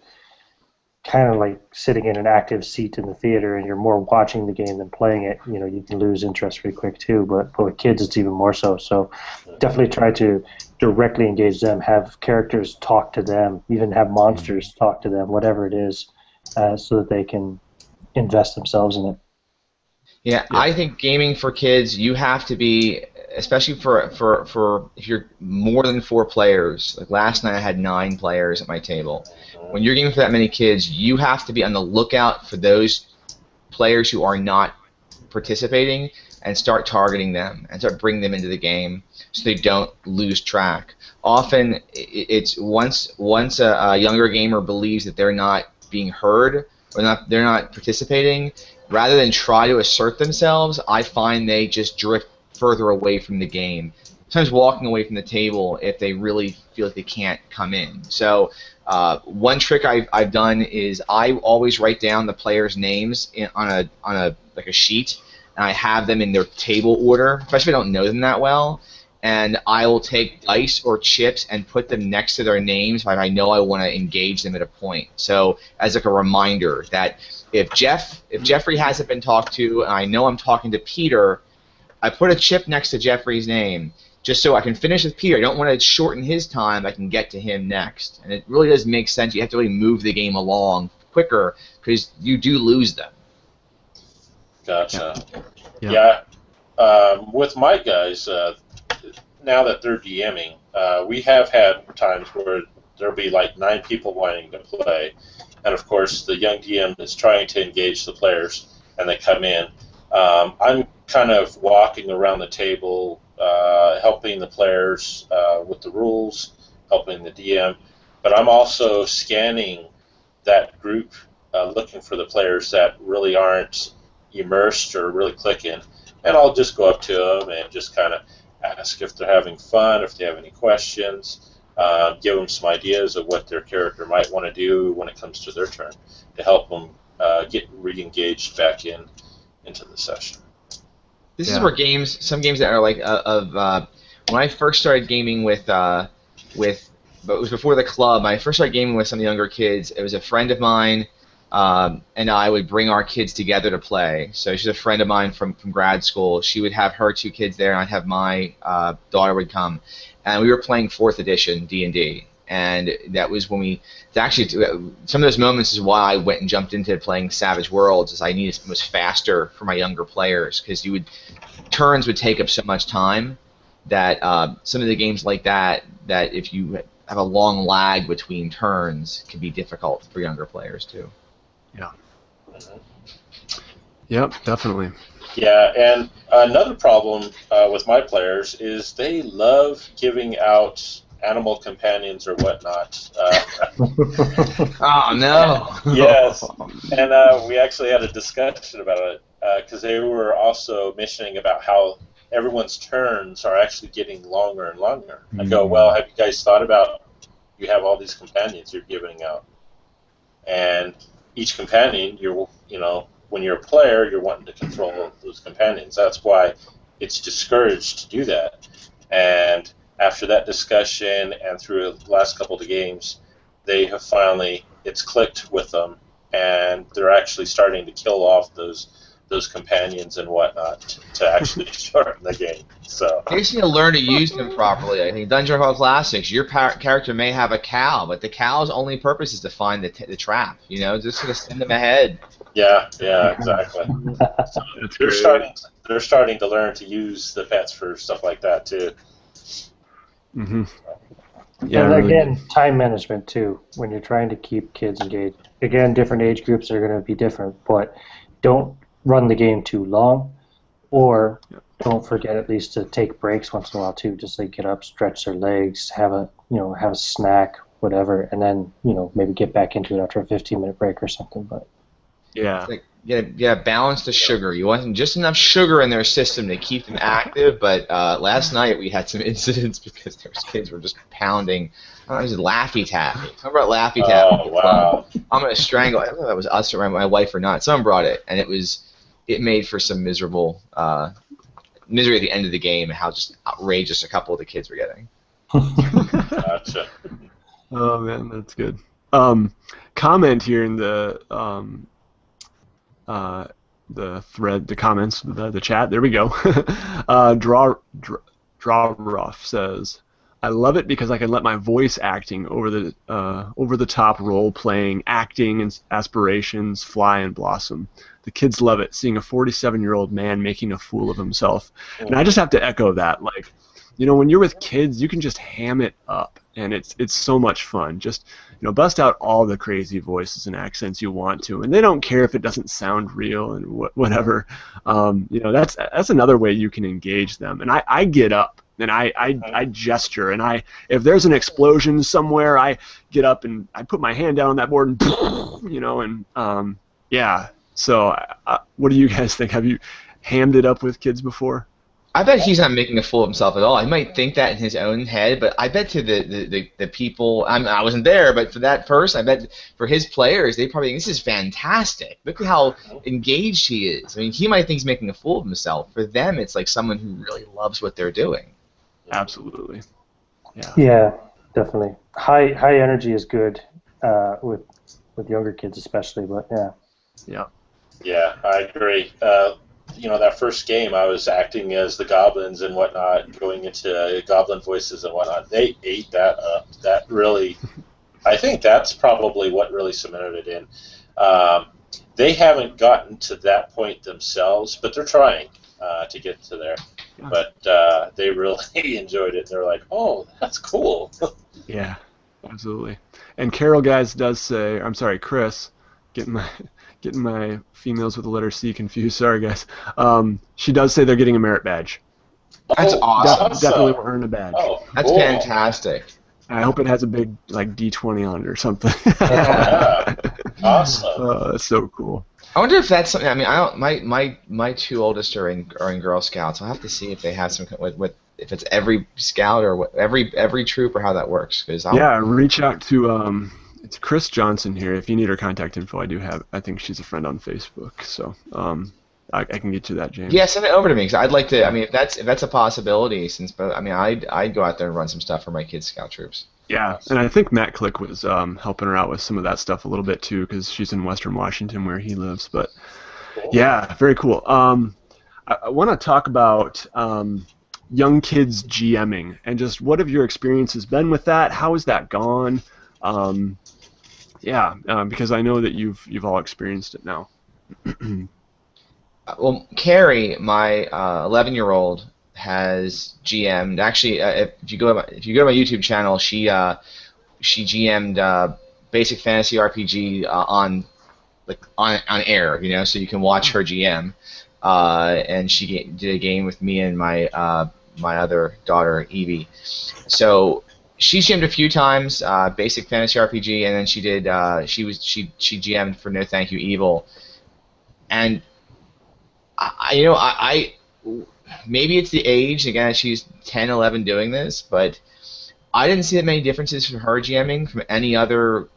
like sitting in an active seat in the theater and you're more watching the game than playing it, you can lose interest pretty quick too. But with kids, it's even more so. So definitely try to directly engage them, have characters talk to them, even have monsters talk to them, whatever it is, so that they can invest themselves in it. Yeah, I think gaming for kids, you have to be, especially for if you're more than 4 players. Like last night I had 9 players at my table. When you're gaming for that many kids, you have to be on the lookout for those players who are not participating and start targeting them and start bringing them into the game so they don't lose track. Often it's once a younger gamer believes that they're not being heard or they're not participating, rather than try to assert themselves, I find they just drift further away from the game. Sometimes walking away from the table if they really feel like they can't come in. So one trick I've done is I always write down the players' names on a sheet, and I have them in their table order, especially if I don't know them that well. And I will take dice or chips and put them next to their names if I know I want to engage them at a point. So as like a reminder that if Jeffrey hasn't been talked to and I know I'm talking to Peter, I put a chip next to Jeffrey's name just so I can finish with Peter. I don't want to shorten his time. I can get to him next. And it really does make sense. You have to really move the game along quicker because you do lose them. Gotcha. Yeah. With my guys, now that they're DMing, we have had times where there'll be like 9 people wanting to play, and of course the young DM is trying to engage the players, and they come in. I'm kind of walking around the table, helping the players with the rules, helping the DM, but I'm also scanning that group, looking for the players that really aren't immersed or really clicking, and I'll just go up to them and just kind of ask if they're having fun, if they have any questions, give them some ideas of what their character might want to do when it comes to their turn to help them get re-engaged back into the session. This is where some games that are like when I first started gaming but it was before the club. I first started gaming with some younger kids. It was a friend of mine, and I would bring our kids together to play. So she's a friend of mine from grad school. She would have her 2 kids there, and I'd have my daughter would come, and we were playing 4th edition D&D. And that was when some of those moments is why I went and jumped into playing Savage Worlds, is I needed it was faster for my younger players, because turns would take up so much time that some of the games like that if you have a long lag between turns can be difficult for younger players too. Yeah. Yep, definitely. Yeah, and another problem with my players is they love giving out animal companions or whatnot. Oh no! Yes, and we actually had a discussion about it because they were also mentioning about how everyone's turns are actually getting longer and longer. I go, well, have you guys thought about you have all these companions you're giving out, and each companion when you're a player, you're wanting to control those companions. That's why it's discouraged to do that. And after that discussion and through the last couple of games, they have it's clicked with them, and they're actually starting to kill off those companions and whatnot to actually shorten the game. So you just need to learn to use them properly. I think Dungeon Crawl Classics, your character may have a cow, but the cow's only purpose is to find the trap. Just sort of send them ahead. Yeah, exactly. So they're starting to learn to use the pets for stuff like that too. Mm-hmm. Yeah, and really again, good. Time management too. When you're trying to keep kids engaged, again, different age groups are going to be different, but don't run the game too long, or don't forget at least to take breaks once in a while too. Just like get up, stretch their legs, have a snack, whatever, and then maybe get back into it after a 15-minute break or something. But balance the sugar. You want just enough sugar in their system to keep them active. But last night we had some incidents because there was kids were just pounding. It was Laffy Taffy. Talk about Laffy Taffy. Oh, wow. I'm gonna strangle. I don't know if that was us or my wife or not. Someone brought it, and it made for some misery at the end of the game. How just outrageous a couple of the kids were getting. Gotcha. Oh man, that's good. Comment here in the thread, the comments, the chat. There we go. Draw rough says, I love it because I can let my voice acting over the top role playing, acting and aspirations fly and blossom. The kids love it, seeing a 47-year-old man making a fool of himself. And I just have to echo that. Like, when you're with kids, you can just ham it up, and it's so much fun. Just bust out all the crazy voices and accents you want to, and they don't care if it doesn't sound real and whatever. That's another way you can engage them. And I get up and I gesture, and if there's an explosion somewhere, I get up and I put my hand down on that board and yeah. So what do you guys think? Have you hammed it up with kids before? I bet he's not making a fool of himself at all. He might think that in his own head, but I bet to the people, I wasn't there, but for that person, I bet for his players, they probably think, this is fantastic. Look at how engaged he is. I mean, he might think he's making a fool of himself. For them, it's like someone who really loves what they're doing. Absolutely. Yeah, definitely. High energy is good with younger kids especially, but yeah. Yeah. Yeah, I agree. That first game, I was acting as the goblins and whatnot, going into goblin voices and whatnot. They ate that up. That really, I think that's probably what really cemented it in. They haven't gotten to that point themselves, but they're trying to get to there. Yeah. But they really enjoyed it. They're like, oh, that's cool. Yeah, absolutely. And Carol, guys, does say, I'm sorry, Chris, getting my females with the letter C confused. Sorry, guys. She does say they're getting a merit badge. That's awesome. Definitely will earn a badge. Oh, That's cool. Fantastic. I hope it has a big D20 on it or something. Yeah. Awesome. That's so cool. I wonder if that's something. I mean, I don't. My 2 oldest are in Girl Scouts. I'll have to see if they have some if it's every scout or every troop or how that works. Yeah, reach out to It's Chris Johnson here. If you need her contact info, I think she's a friend on Facebook. So I can get you that, James. Yeah, send it over to me because I'd like to. I mean, if that's a possibility, I'd go out there and run some stuff for my kids' scout troops. Yeah, and I think Matt Click was helping her out with some of that stuff a little bit too, because she's in Western Washington where he lives. But yeah, very cool. I want to talk about young kids GMing and just what have your experiences been with that? How has that gone? Because I know that you've all experienced it now. Well, Carrie, my 11-year-old, has GM'd. Actually, if you go to my YouTube channel, she GM'd Basic Fantasy RPG on air, you know, so you can watch her GM. And she did a game with me and my other daughter Evie. So she GM'd a few times, Basic Fantasy RPG, and then she GM'd for No Thank You Evil. And I maybe it's the age, again, she's 10, 11 doing this, but I didn't see that many differences from her GMing from any other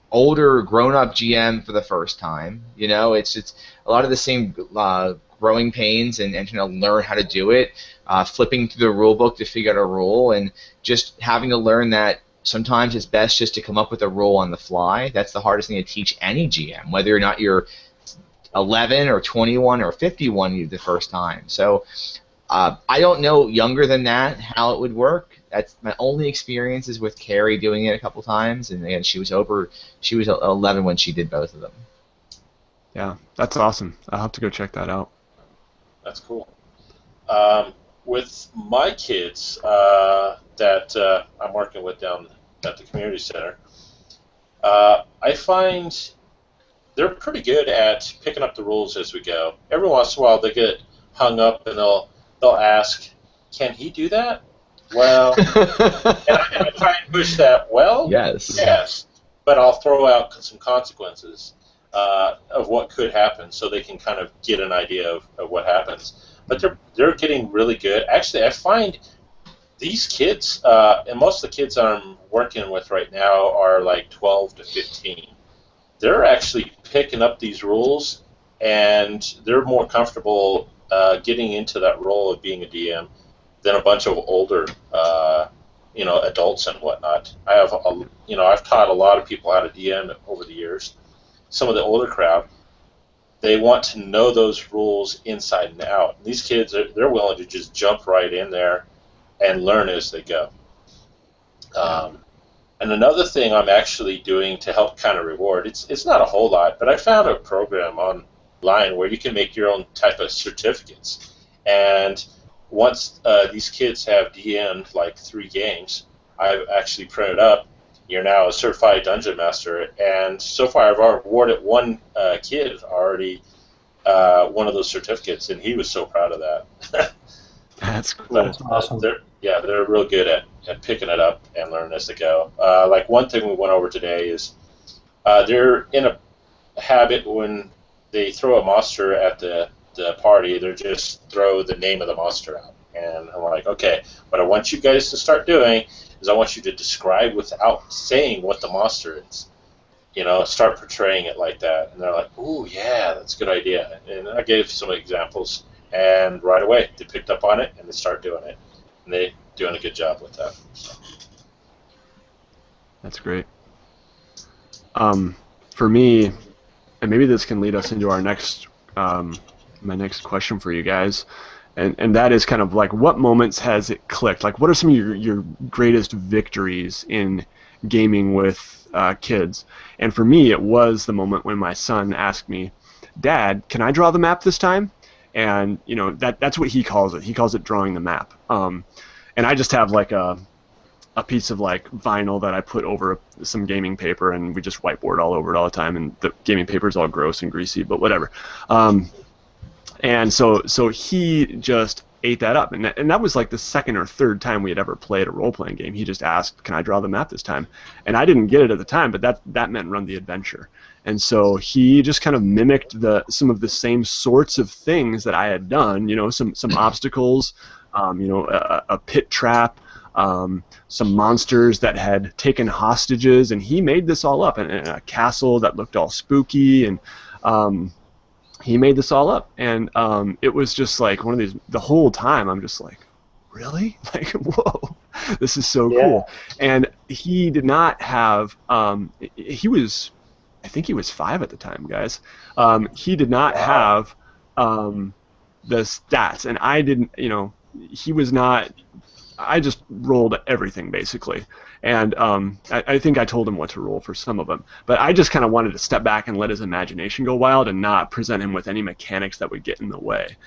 older grown-up GM for the first time. You know, it's a lot of the same growing pains and trying to learn how to do it, flipping through the rule book to figure out a rule, and just having to learn that sometimes it's best just to come up with a rule on the fly. That's the hardest thing to teach any GM, whether or not you're 11 or 21 or 51 the first time. So I don't know younger than that how it would work. That's my only experiences with Carrie doing it a couple times, and again, she was 11 when she did both of them. Yeah, that's awesome. I'll have to go check that out. That's cool. With my kids that I'm working with down at the community center, I find they're pretty good at picking up the rules as we go. Every once in a while they get hung up and they'll ask, "Can he do that?" Well, and I try and push that. Well, yes, but I'll throw out some consequences of what could happen, so they can kind of get an idea of what happens. But they're getting really good. Actually, I find these kids, and most of the kids I'm working with right now are like 12 to 15. They're actually picking up these rules, and they're more comfortable getting into that role of being a DM than a bunch of older, adults and whatnot. I've taught a lot of people how to DM over the years. Some of the older crowd, they want to know those rules inside and out. And these kids, they're willing to just jump right in there and learn as they go. And another thing I'm actually doing to help kind of reward, it's not a whole lot, but I found a program online where you can make your own type of certificates. And once these kids have DM'd like 3 games, I've actually printed up, you're now a certified dungeon master. And so far I've awarded one kid already one of those certificates, and he was so proud of that. That's cool. That's awesome. They're real good at picking it up and learning as they go. Like one thing we went over today is they're in a habit when they throw a monster at the party, they just throw the name of the monster out. And I'm like, okay, what I want you guys to start doing is I want you to describe without saying what the monster is. You know, start portraying it like that. And they're like, ooh, yeah, that's a good idea. And I gave some examples, and right away they picked up on it and they start doing it. And they're doing a good job with that. So. That's great. For me, and maybe this can lead us into our next, my next question for you guys, and that is kind of like, what moments has it clicked? Like, what are some of your greatest victories in gaming with kids? And for me, it was the moment when my son asked me, "Dad, can I draw the map this time?" And that's what he calls it. He calls it drawing the map. And I just have like a piece of like vinyl that I put over some gaming paper, and we just whiteboard all over it all the time. And the gaming paper is all gross and greasy, but whatever. And so he just ate that up, and that was like the second or third time we had ever played a role-playing game. He just asked, "Can I draw the map this time?" And I didn't get it at the time, but that meant run the adventure. And so he just kind of mimicked some of the same sorts of things that I had done. Some obstacles, a pit trap, some monsters that had taken hostages, and he made this all up, and a castle that looked all spooky, and he made this all up, and it was just like one of these. The whole time, I'm just like, really? Like, whoa, this is so cool. And he did not have. He was, I think he was 5 at the time, guys. He did not have the stats, and I didn't. You know, he was not. I just rolled everything basically, and I think I told him what to roll for some of them. But I just kind of wanted to step back and let his imagination go wild and not present him with any mechanics that would get in the way.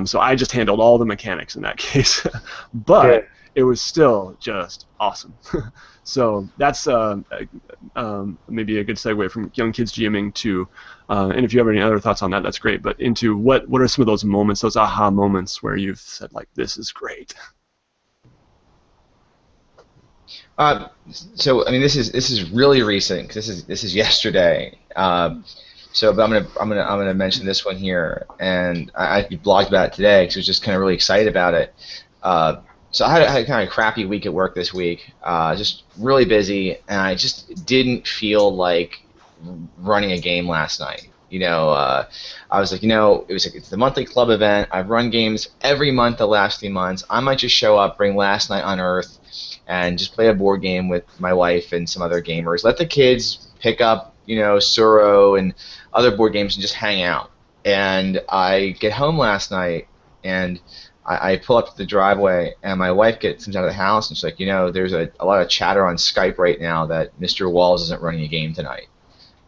So I just handled all the mechanics in that case. But it was still just awesome. So that's maybe a good segue from young kids GMing to, and if you have any other thoughts on that, that's great. But into what are some of those moments, those aha moments where you've said like, this is great. So I mean, this is really recent. 'Cause this is yesterday. So, but I'm gonna mention this one here, and I blogged about it today because I was just kind of really excited about it. So I had kind of a crappy week at work this week, just really busy, and I just didn't feel like running a game last night. You know, I was like, you know, it's the monthly club event. I've run games every month the last 3 months. I might just show up, bring Last Night on Earth, and just play a board game with my wife and some other gamers. Let the kids pick up, you know, Suro and other board games and just hang out. And I get home last night, and I pull up to the driveway, and my wife comes out of the house, and she's like, you know, there's a lot of chatter on Skype right now that Mr. Walls isn't running a game tonight.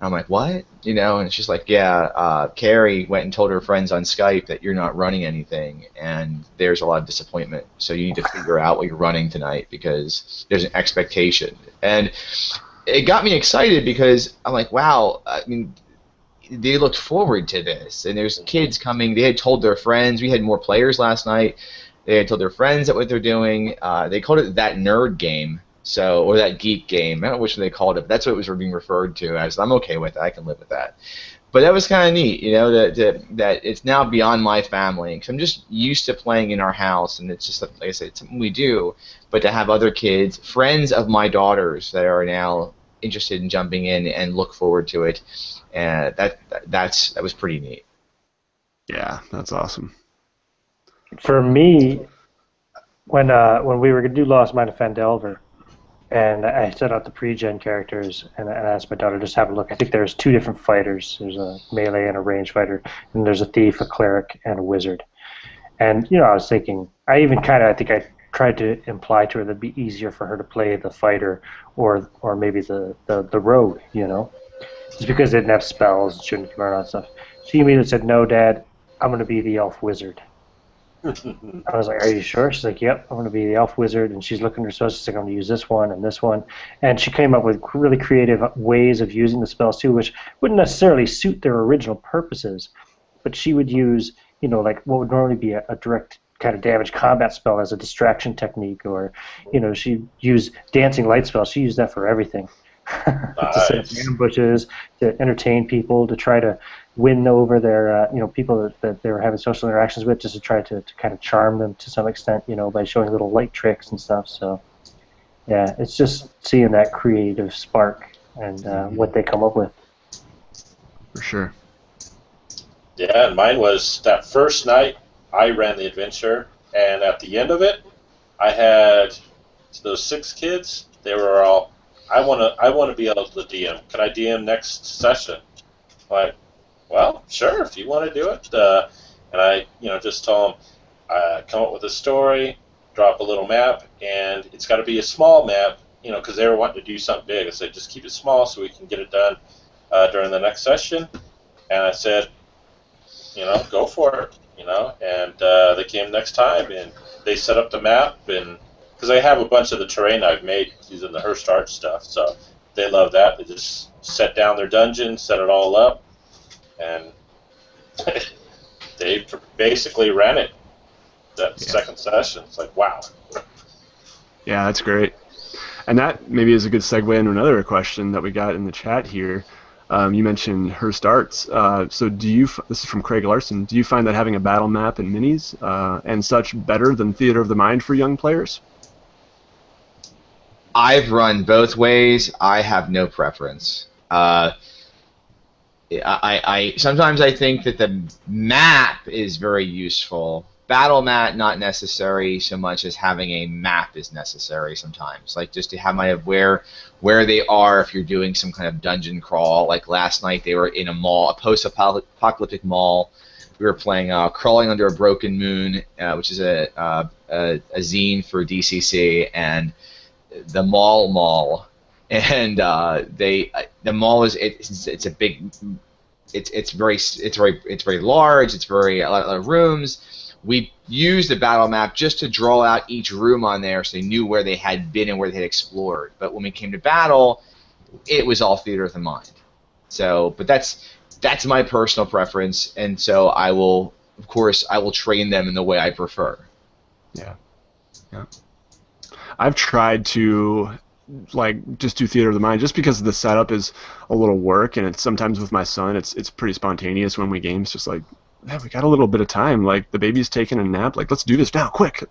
I'm like, what? You know, and she's like, yeah, Carrie went and told her friends on Skype that you're not running anything, and there's a lot of disappointment. So you need to figure out what you're running tonight because there's an expectation. And it got me excited because I'm like, wow, I mean, they looked forward to this. And there's kids coming. They had told their friends. We had more players last night. They had told their friends that what they're doing. They called it that nerd game. So, or that geek game. I don't know which one they called it, but that's what it was being referred to as. I'm okay with it. I can live with that. But that was kind of neat, you know, that it's now beyond my family. Because I'm just used to playing in our house, and it's just, like I said, it's something we do. But to have other kids, friends of my daughters that are now interested in jumping in and look forward to it, and that was pretty neat. Yeah, that's awesome. For me, when we were going to do Lost Mine of Fandelver, and I set out the pre-gen characters, and I asked my daughter, just have a look. I think there's 2 different fighters. There's a melee and a range fighter, and there's a thief, a cleric, and a wizard. And, you know, I was thinking, I think I tried to imply to her that it'd be easier for her to play the fighter or maybe the rogue, you know, just because they didn't have spells and shouldn't learn all that stuff. She immediately said, no, Dad, I'm going to be the elf wizard. I was like, are you sure? She's like, yep, I'm going to be the elf wizard. And she's looking at her spells. She's like, I'm going to use this one and this one. And she came up with really creative ways of using the spells, too, which wouldn't necessarily suit their original purposes. But she would use, you know, like what would normally be a direct kind of damage combat spell as a distraction technique. Or, you know, she'd use dancing light spells. She used that for everything. To set up ambushes, to entertain people, to try to win over their, you know, people that they were having social interactions with, just to try to kind of charm them to some extent, you know, by showing little light tricks and stuff. So, yeah, it's just seeing that creative spark and what they come up with. For sure. Yeah, and mine was that first night I ran the adventure, and at the end of it, I had those 6 kids. They were all, I want to be able to DM. Can I DM next session? I'm like, well, sure, if you want to do it. And I, you know, just told them, come up with a story, drop a little map, and it's got to be a small map, you know, because they were wanting to do something big. I said, just keep it small so we can get it done during the next session. And I said, you know, go for it, you know. And they came next time, and they set up the map, and because I have a bunch of the terrain I've made using the Hearst art stuff, so they love that. They just set down their dungeon, set it all up, and they basically ran it that second session. It's like, wow. Yeah, that's great. And that maybe is a good segue into another question that we got in the chat here. You mentioned Hearst Arts. So this is from Craig Larson, do you find that having a battle map and minis and such better than Theater of the Mind for young players? I've run both ways. I have no preference. Sometimes I think that the map is very useful. Battle mat not necessary so much as having a map is necessary sometimes. Like just to have my where they are if you're doing some kind of dungeon crawl. Like last night they were in a mall, a post-apocalyptic mall. We were playing Crawling Under a Broken Moon, which is a zine for DCC, and the mall. And the mall is it's a big it's very large. It's a lot of rooms. We used the battle map just to draw out each room on there, so they knew where they had been and where they had explored. But when we came to battle, it was all theater of the mind. So, but that's my personal preference, and so I will train them in the way I prefer. Yeah. I've tried to just do theater of the mind just because the setup is a little work, and it's sometimes with my son it's pretty spontaneous when we game. It's just like, yeah, we got a little bit of time, like the baby's taking a nap, like let's do this now quick,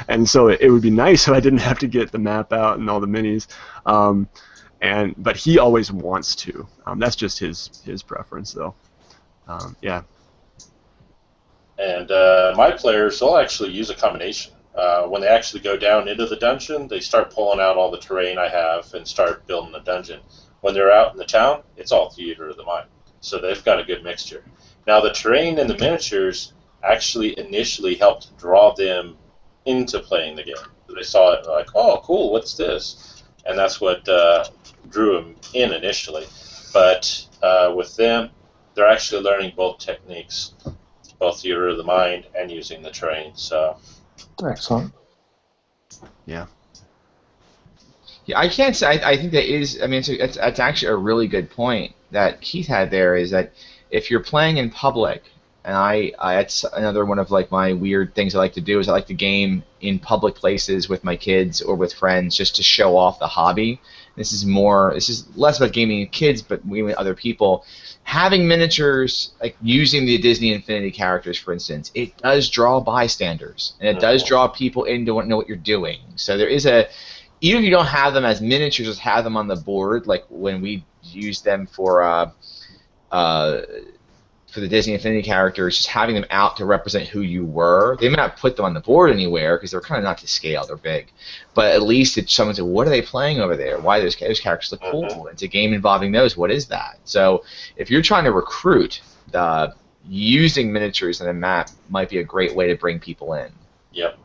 and so it would be nice if I didn't have to get the map out and all the minis, but he always wants to. That's just his preference though. Yeah. And my players, they'll actually use a combination. When they actually go down into the dungeon, they start pulling out all the terrain I have and start building the dungeon. When they're out in the town, it's all theater of the mind. So they've got a good mixture. Now the terrain and the miniatures actually initially helped draw them into playing the game. They saw it like, oh, cool, what's this? And that's what drew them in initially. But with them, they're actually learning both techniques, both theater of the mind and using the terrain. So. Excellent. Yeah. Yeah, I can't say. I think that is. I mean, it's actually a really good point that Keith had there. Is that if you're playing in public, and that's another one of my weird things I like to do is I like to game in public places with my kids or with friends just to show off the hobby. This is less about gaming with kids, but with other people. Having miniatures, like using the Disney Infinity characters, for instance, it does draw bystanders, and it does draw people in to know what you're doing. So there is even if you don't have them as miniatures, just have them on the board, like when we use them for the Disney Infinity characters, just having them out to represent who you were. They may not put them on the board anywhere because they're kind of not to scale, they're big. But at least if someone said, what are they playing over there? Why those characters look cool? It's a game involving those. What is that? So if you're trying to recruit, using miniatures and a map might be a great way to bring people in. Yep.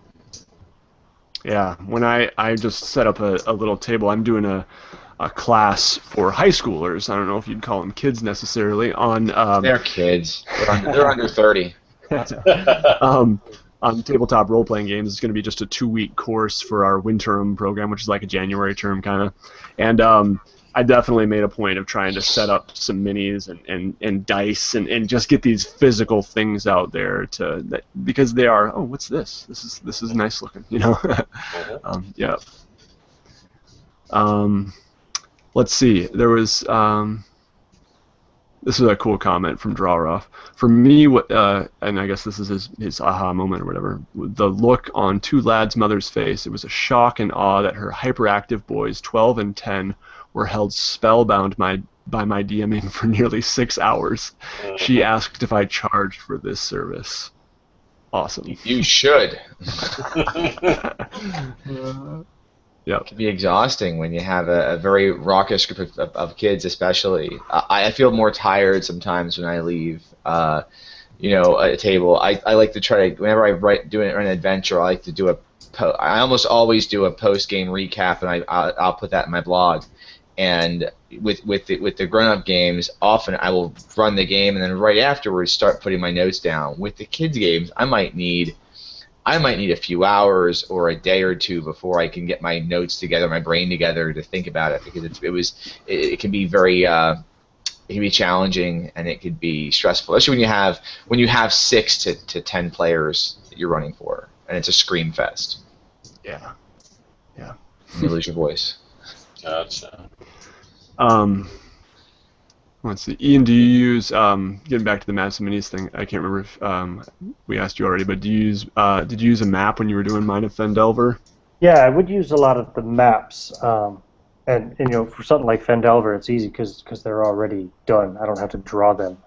Yeah, when I just set up a little table, I'm doing a class for high schoolers. I don't know if you'd call them kids necessarily. They're kids. They're under 30. On tabletop role-playing games. It's going to be just a 2-week course for our winterm program, which is like a January term kind of. And I definitely made a point of trying to set up some minis and dice and just get these physical things out there because they are, oh, what's this? This is nice looking, Yeah. Let's see. There was this is a cool comment from Drawroff. For me, and I guess this is his aha moment or whatever. The look on two lads' mother's face. It was a shock and awe that her hyperactive boys, 12 and 10, were held spellbound by my DMing for nearly 6 hours. She asked if I charged for this service. Awesome. You should. Yeah. It can be exhausting when you have a very raucous group of kids, especially. I feel more tired sometimes when I leave, a table. I like to try to, whenever I do an adventure, I like to do I almost always do a post-game recap, and I'll put that in my blog. And with the grown-up games, often I will run the game, and then right afterwards start putting my notes down. With the kids' games, I might need a few hours or a day or two before I can get my notes together, my brain together to think about it, because it can be very it can be challenging, and it could be stressful, especially when you have 6 to 10 players that you're running for, and it's a scream fest. Yeah. You lose your voice. Gotcha. Let's see. Ian, do you use getting back to the maps and minis thing? I can't remember if we asked you already, but did you use a map when you were doing Mine of Fendelver? Yeah, I would use a lot of the maps, and for something like Fendelver, it's easy because they're already done. I don't have to draw them.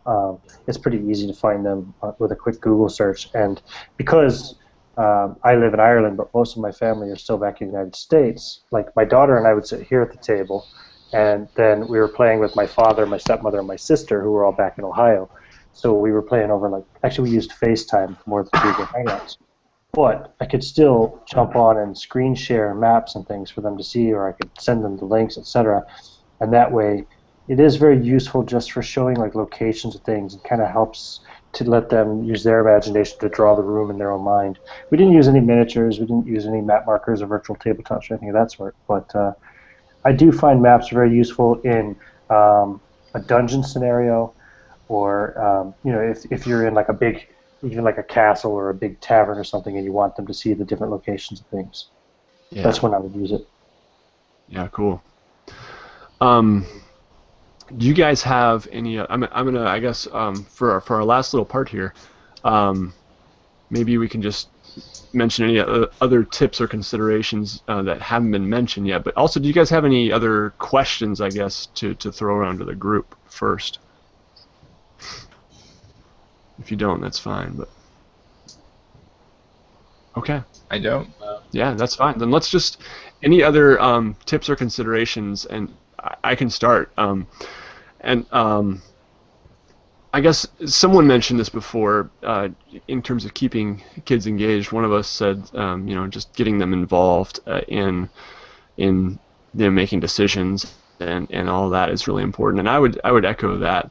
It's pretty easy to find them with a quick Google search. And because I live in Ireland, but most of my family are still back in the United States, like my daughter and I would sit here at the table, and then we were playing with my father, my stepmother, and my sister, who were all back in Ohio. So we were playing over actually we used FaceTime more than Google Hangouts. But I could still jump on and screen share maps and things for them to see, or I could send them the links, etc. And that way, it is very useful just for showing like locations of things, and kind of helps to let them use their imagination to draw the room in their own mind. We didn't use any miniatures, we didn't use any map markers or virtual tabletops or anything of that sort. But I do find maps very useful in a dungeon scenario, or if you're in like a big, even like a castle or a big tavern or something, and you want them to see the different locations of things. Yeah. That's when I would use it. Yeah, cool. Do you guys have any? I'm gonna, I guess, for our last little part here, maybe we can just mention any other tips or considerations that haven't been mentioned yet. But also, do you guys have any other questions, I guess, to throw around to the group first? If you don't, that's fine. But okay. I don't. Yeah, that's fine. Then let's just any other tips or considerations, and I can start. I guess someone mentioned this before in terms of keeping kids engaged. One of us said, just getting them involved in them making decisions and all that is really important. And I would echo that.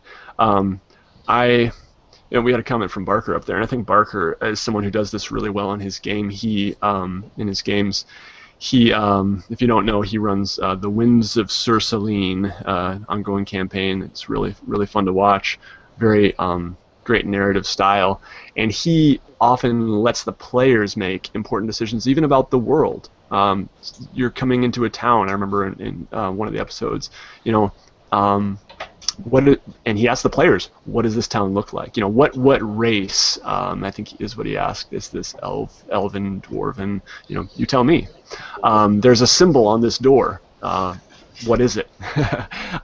We had a comment from Barker up there, and I think Barker is someone who does this really well in his game. He in his games. He, if you don't know, he runs the Winds of Celine ongoing campaign. It's really, really fun to watch. Very great narrative style, and he often lets the players make important decisions, even about the world. You're coming into a town. I remember in one of the episodes, and he asked the players, "What does this town look like? What race?" I think is what he asked. Is this elven, dwarven? You tell me. There's a symbol on this door. What is it?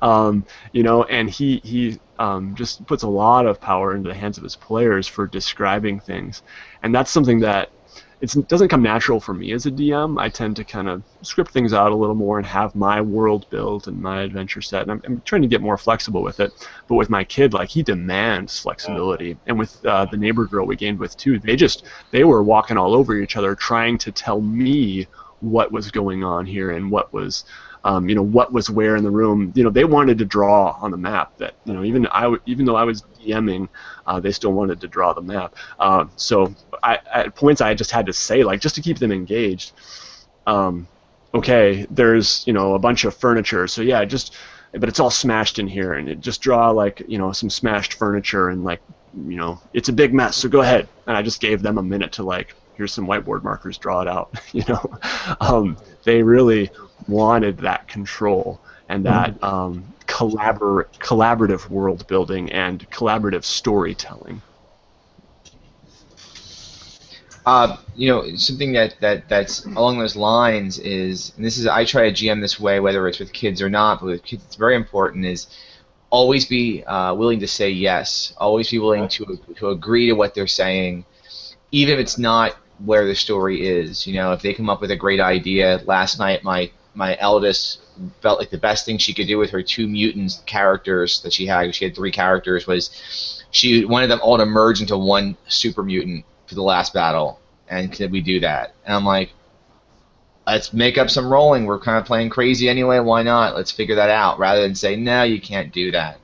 And he just puts a lot of power into the hands of his players for describing things, and that's something that it doesn't come natural for me as a DM. I tend to kind of script things out a little more and have my world built and my adventure set, and I'm trying to get more flexible with it. But with my kid, he demands flexibility, and with the neighbor girl we gamed with too, they were walking all over each other trying to tell me what was going on here and what was what was where in the room. They wanted to draw on the map. That even though I was DMing, they still wanted to draw the map. So at points I just had to say, just to keep them engaged. Okay, there's a bunch of furniture. So yeah, but it's all smashed in here, and just draw some smashed furniture, and it's a big mess. So go ahead, and I just gave them a minute to here's some whiteboard markers, draw it out. They really wanted that control and that collaborative world building and collaborative storytelling. Something that's along those lines is, and this is, I try to GM this way, whether it's with kids or not, but with kids it's very important, is always be willing to say yes. Always be willing to agree to what they're saying, even if it's not where the story is. If they come up with a great idea. Last night, my eldest felt like the best thing she could do with her 2 mutant characters that she had 3 characters, was she wanted them all to merge into one super mutant for the last battle. And could we do that? And I'm like, let's make up some rolling. We're kind of playing crazy anyway. Why not? Let's figure that out, rather than say, no, you can't do that.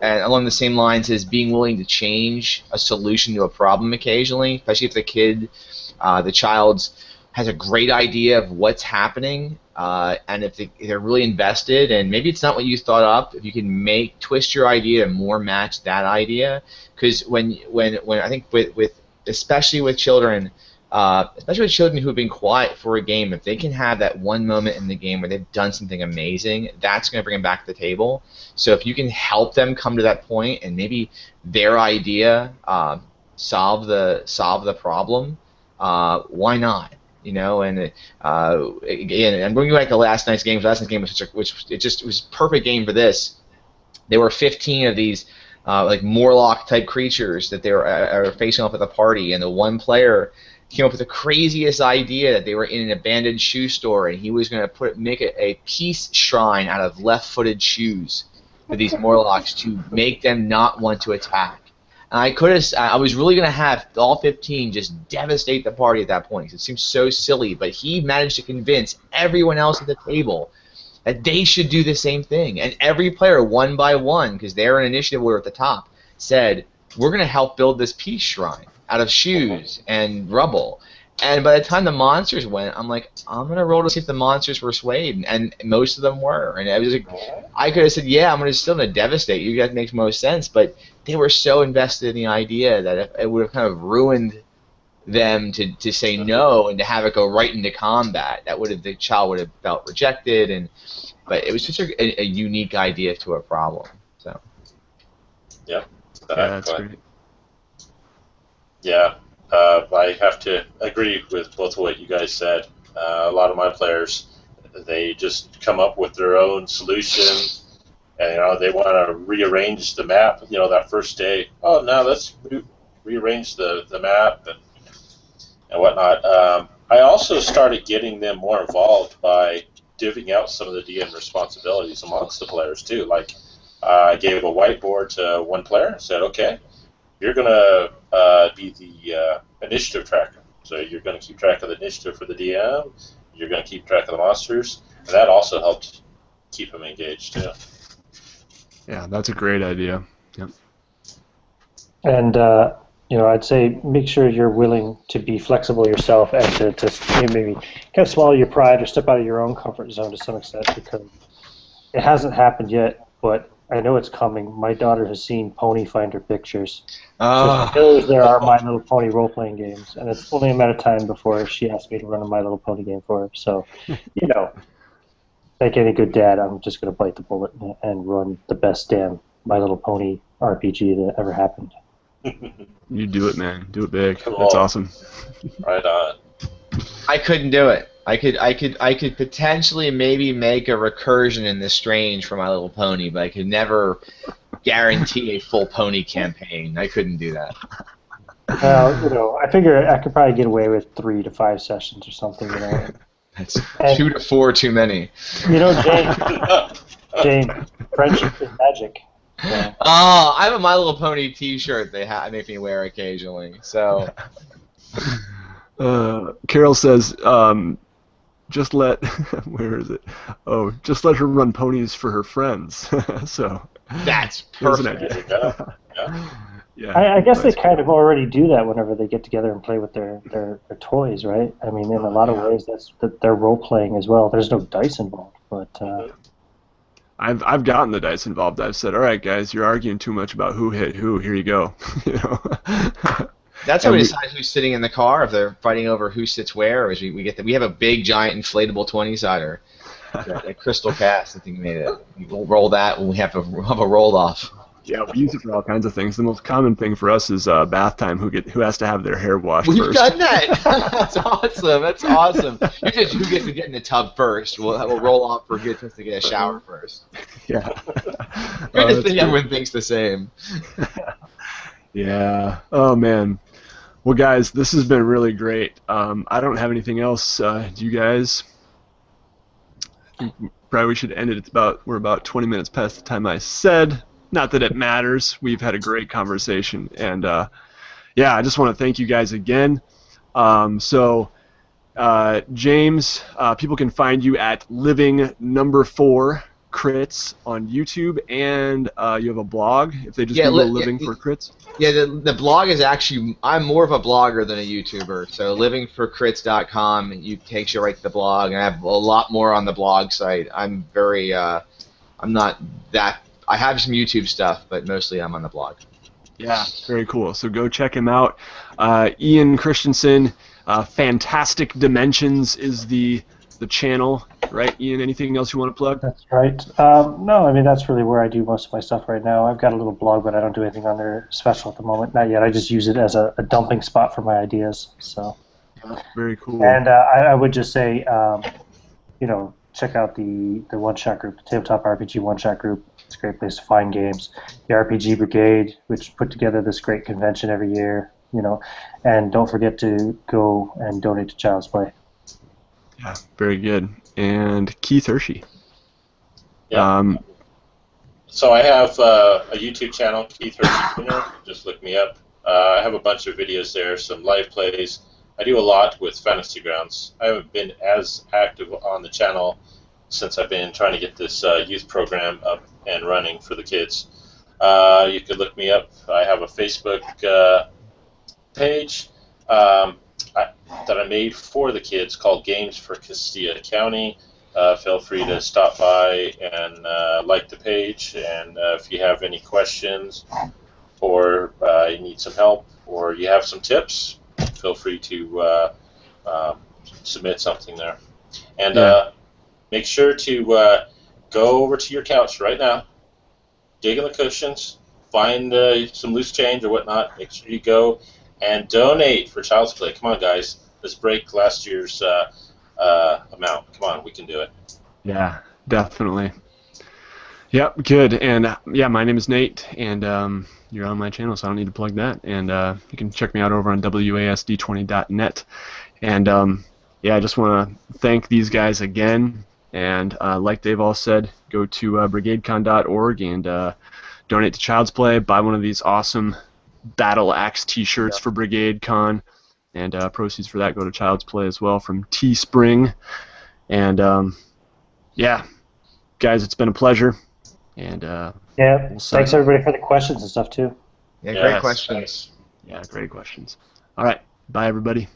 And along the same lines is being willing to change a solution to a problem occasionally, especially if the child has a great idea of what's happening, and if they're really invested, and maybe it's not what you thought up, if you can twist your idea to more match that idea. Because when I think especially with children who have been quiet for a game, if they can have that one moment in the game where they've done something amazing, that's going to bring them back to the table. So if you can help them come to that point, and maybe their idea solve the problem, why not? you know. And again, I'm bringing back the last night's game. Last night's game was it was a perfect game for this. There were 15 of these like Morlock type creatures that they were facing off at the party, and the one player came up with the craziest idea that they were in an abandoned shoe store, and he was going to make a peace shrine out of left-footed shoes for these Morlocks to make them not want to attack. And I was really going to have all 15 just devastate the party at that point. It seems so silly, but he managed to convince everyone else at the table that they should do the same thing. And every player, one by one, because they're an initiative order at the top, said, we're going to help build this peace shrine out of shoes and rubble. And by the time the monsters went, I'm like, I'm going to roll to see if the monsters were swayed. And most of them were. And I was like, I could have said, yeah, I'm still going to devastate you. That makes most sense. But they were so invested in the idea that it would have kind of ruined them to say no and to have it go right into combat. The child would have felt rejected. But it was just a unique idea to a problem. So. Yep. Yeah, that's great. Yeah, I have to agree with both of what you guys said. A lot of my players, they just come up with their own solution, and they want to rearrange the map. That first day, oh, now let's rearrange the map and whatnot. I also started getting them more involved by divvying out some of the DM responsibilities amongst the players too. Like I gave a whiteboard to one player and said, okay, you're going to be the initiative tracker. So you're going to keep track of the initiative for the DM. You're going to keep track of the monsters. And that also helped keep them engaged, too. Yeah, that's a great idea. Yep. And, I'd say make sure you're willing to be flexible yourself and to maybe kind of swallow your pride or step out of your own comfort zone to some extent, because it hasn't happened yet, but I know it's coming. My daughter has seen Pony Finder pictures. So she knows there are My Little Pony role-playing games, and it's only a matter of time before she asks me to run a My Little Pony game for her. So, like any good dad, I'm just going to bite the bullet and run the best damn My Little Pony RPG that ever happened. You do it, man. Do it big. Cool. That's awesome. Right on. I couldn't do it. I could potentially maybe make a recursion in the Strange for My Little Pony, but I could never guarantee a full pony campaign. I couldn't do that. Well, I figure I could probably get away with 3 to 5 sessions or something. That's 2 to 4 too many. Jane, friendship is magic. Yeah. Oh, I have a My Little Pony T-shirt they make me wear occasionally. So. Carol says, just let where is it? Oh, just let her run ponies for her friends. So that's perfect. Yeah. I guess they kind of already do that whenever they get together and play with their toys, right? I mean, in a lot of ways, they're role playing as well. There's no dice involved, but. I've gotten the dice involved. I've said, all right, guys, you're arguing too much about who hit who. Here you go. That's how we decide who's sitting in the car if they're fighting over who sits where. Is we have a big giant inflatable 20-sider, a crystal cast. I think we made it. We'll roll that when we have a roll off. Yeah, we use it for all kinds of things. The most common thing for us is bath time. Who has to have their hair washed first? We've done that. That's awesome. That's awesome. Who gets to get in the tub first? We'll roll off for good chance to get a shower first. Yeah. Everyone thinks the same. Yeah. Oh man. Well, guys, this has been really great. I don't have anything else. Do you guys? I think probably we should end it. We're about 20 minutes past the time I said. Not that it matters. We've had a great conversation, and yeah, I just want to thank you guys again. James, people can find you at Living4 Crits on YouTube, and you have a blog. If they just Google Living for Crits. Yeah, the blog is actually, I'm more of a blogger than a YouTuber. So livingforcrits.com takes you right to the blog, and I have a lot more on the blog site. I'm very, I'm not that. I have some YouTube stuff, but mostly I'm on the blog. Yeah, very cool. So go check him out. Ian Christensen, Fantastic Dimensions is the channel, right? Ian, anything else you want to plug? That's right. No, I mean, that's really where I do most of my stuff right now. I've got a little blog, but I don't do anything on there special at the moment. Not yet. I just use it as a dumping spot for my ideas. So. Very cool. And I would just say, check out the one-shot group, the Tabletop RPG one-shot group. It's a great place to find games. The RPG Brigade, which put together this great convention every year, and don't forget to go and donate to Child's Play. Yeah, very good. And Keith Hershey. Yeah. So I have a YouTube channel, Keith Hershey Jr. Just look me up. I have a bunch of videos there, some live plays. I do a lot with Fantasy Grounds. I haven't been as active on the channel since I've been trying to get this youth program up and running for the kids. You could look me up. I have a Facebook page that I made for the kids called Games for Castilla County. Feel free to stop by and like the page, and if you have any questions or you need some help or you have some tips, feel free to submit something there. And make sure to go over to your couch right now, dig in the cushions, find some loose change or whatnot. Make sure you go and donate for Child's Play. Come on, guys. Let's break last year's amount. Come on, we can do it. Yeah, definitely. Yep, good. And my name is Nate, and you're on my channel, so I don't need to plug that. And you can check me out over on wasd20.net. And I just want to thank these guys again. And like Dave all said, go to BrigadeCon.org and donate to Child's Play. Buy one of these awesome Battle Axe T-shirts for BrigadeCon. And proceeds for that go to Child's Play as well from Teespring. And guys, it's been a pleasure. And thanks everybody for the questions and stuff too. Yeah, great questions. Yeah, great questions. All right, bye everybody.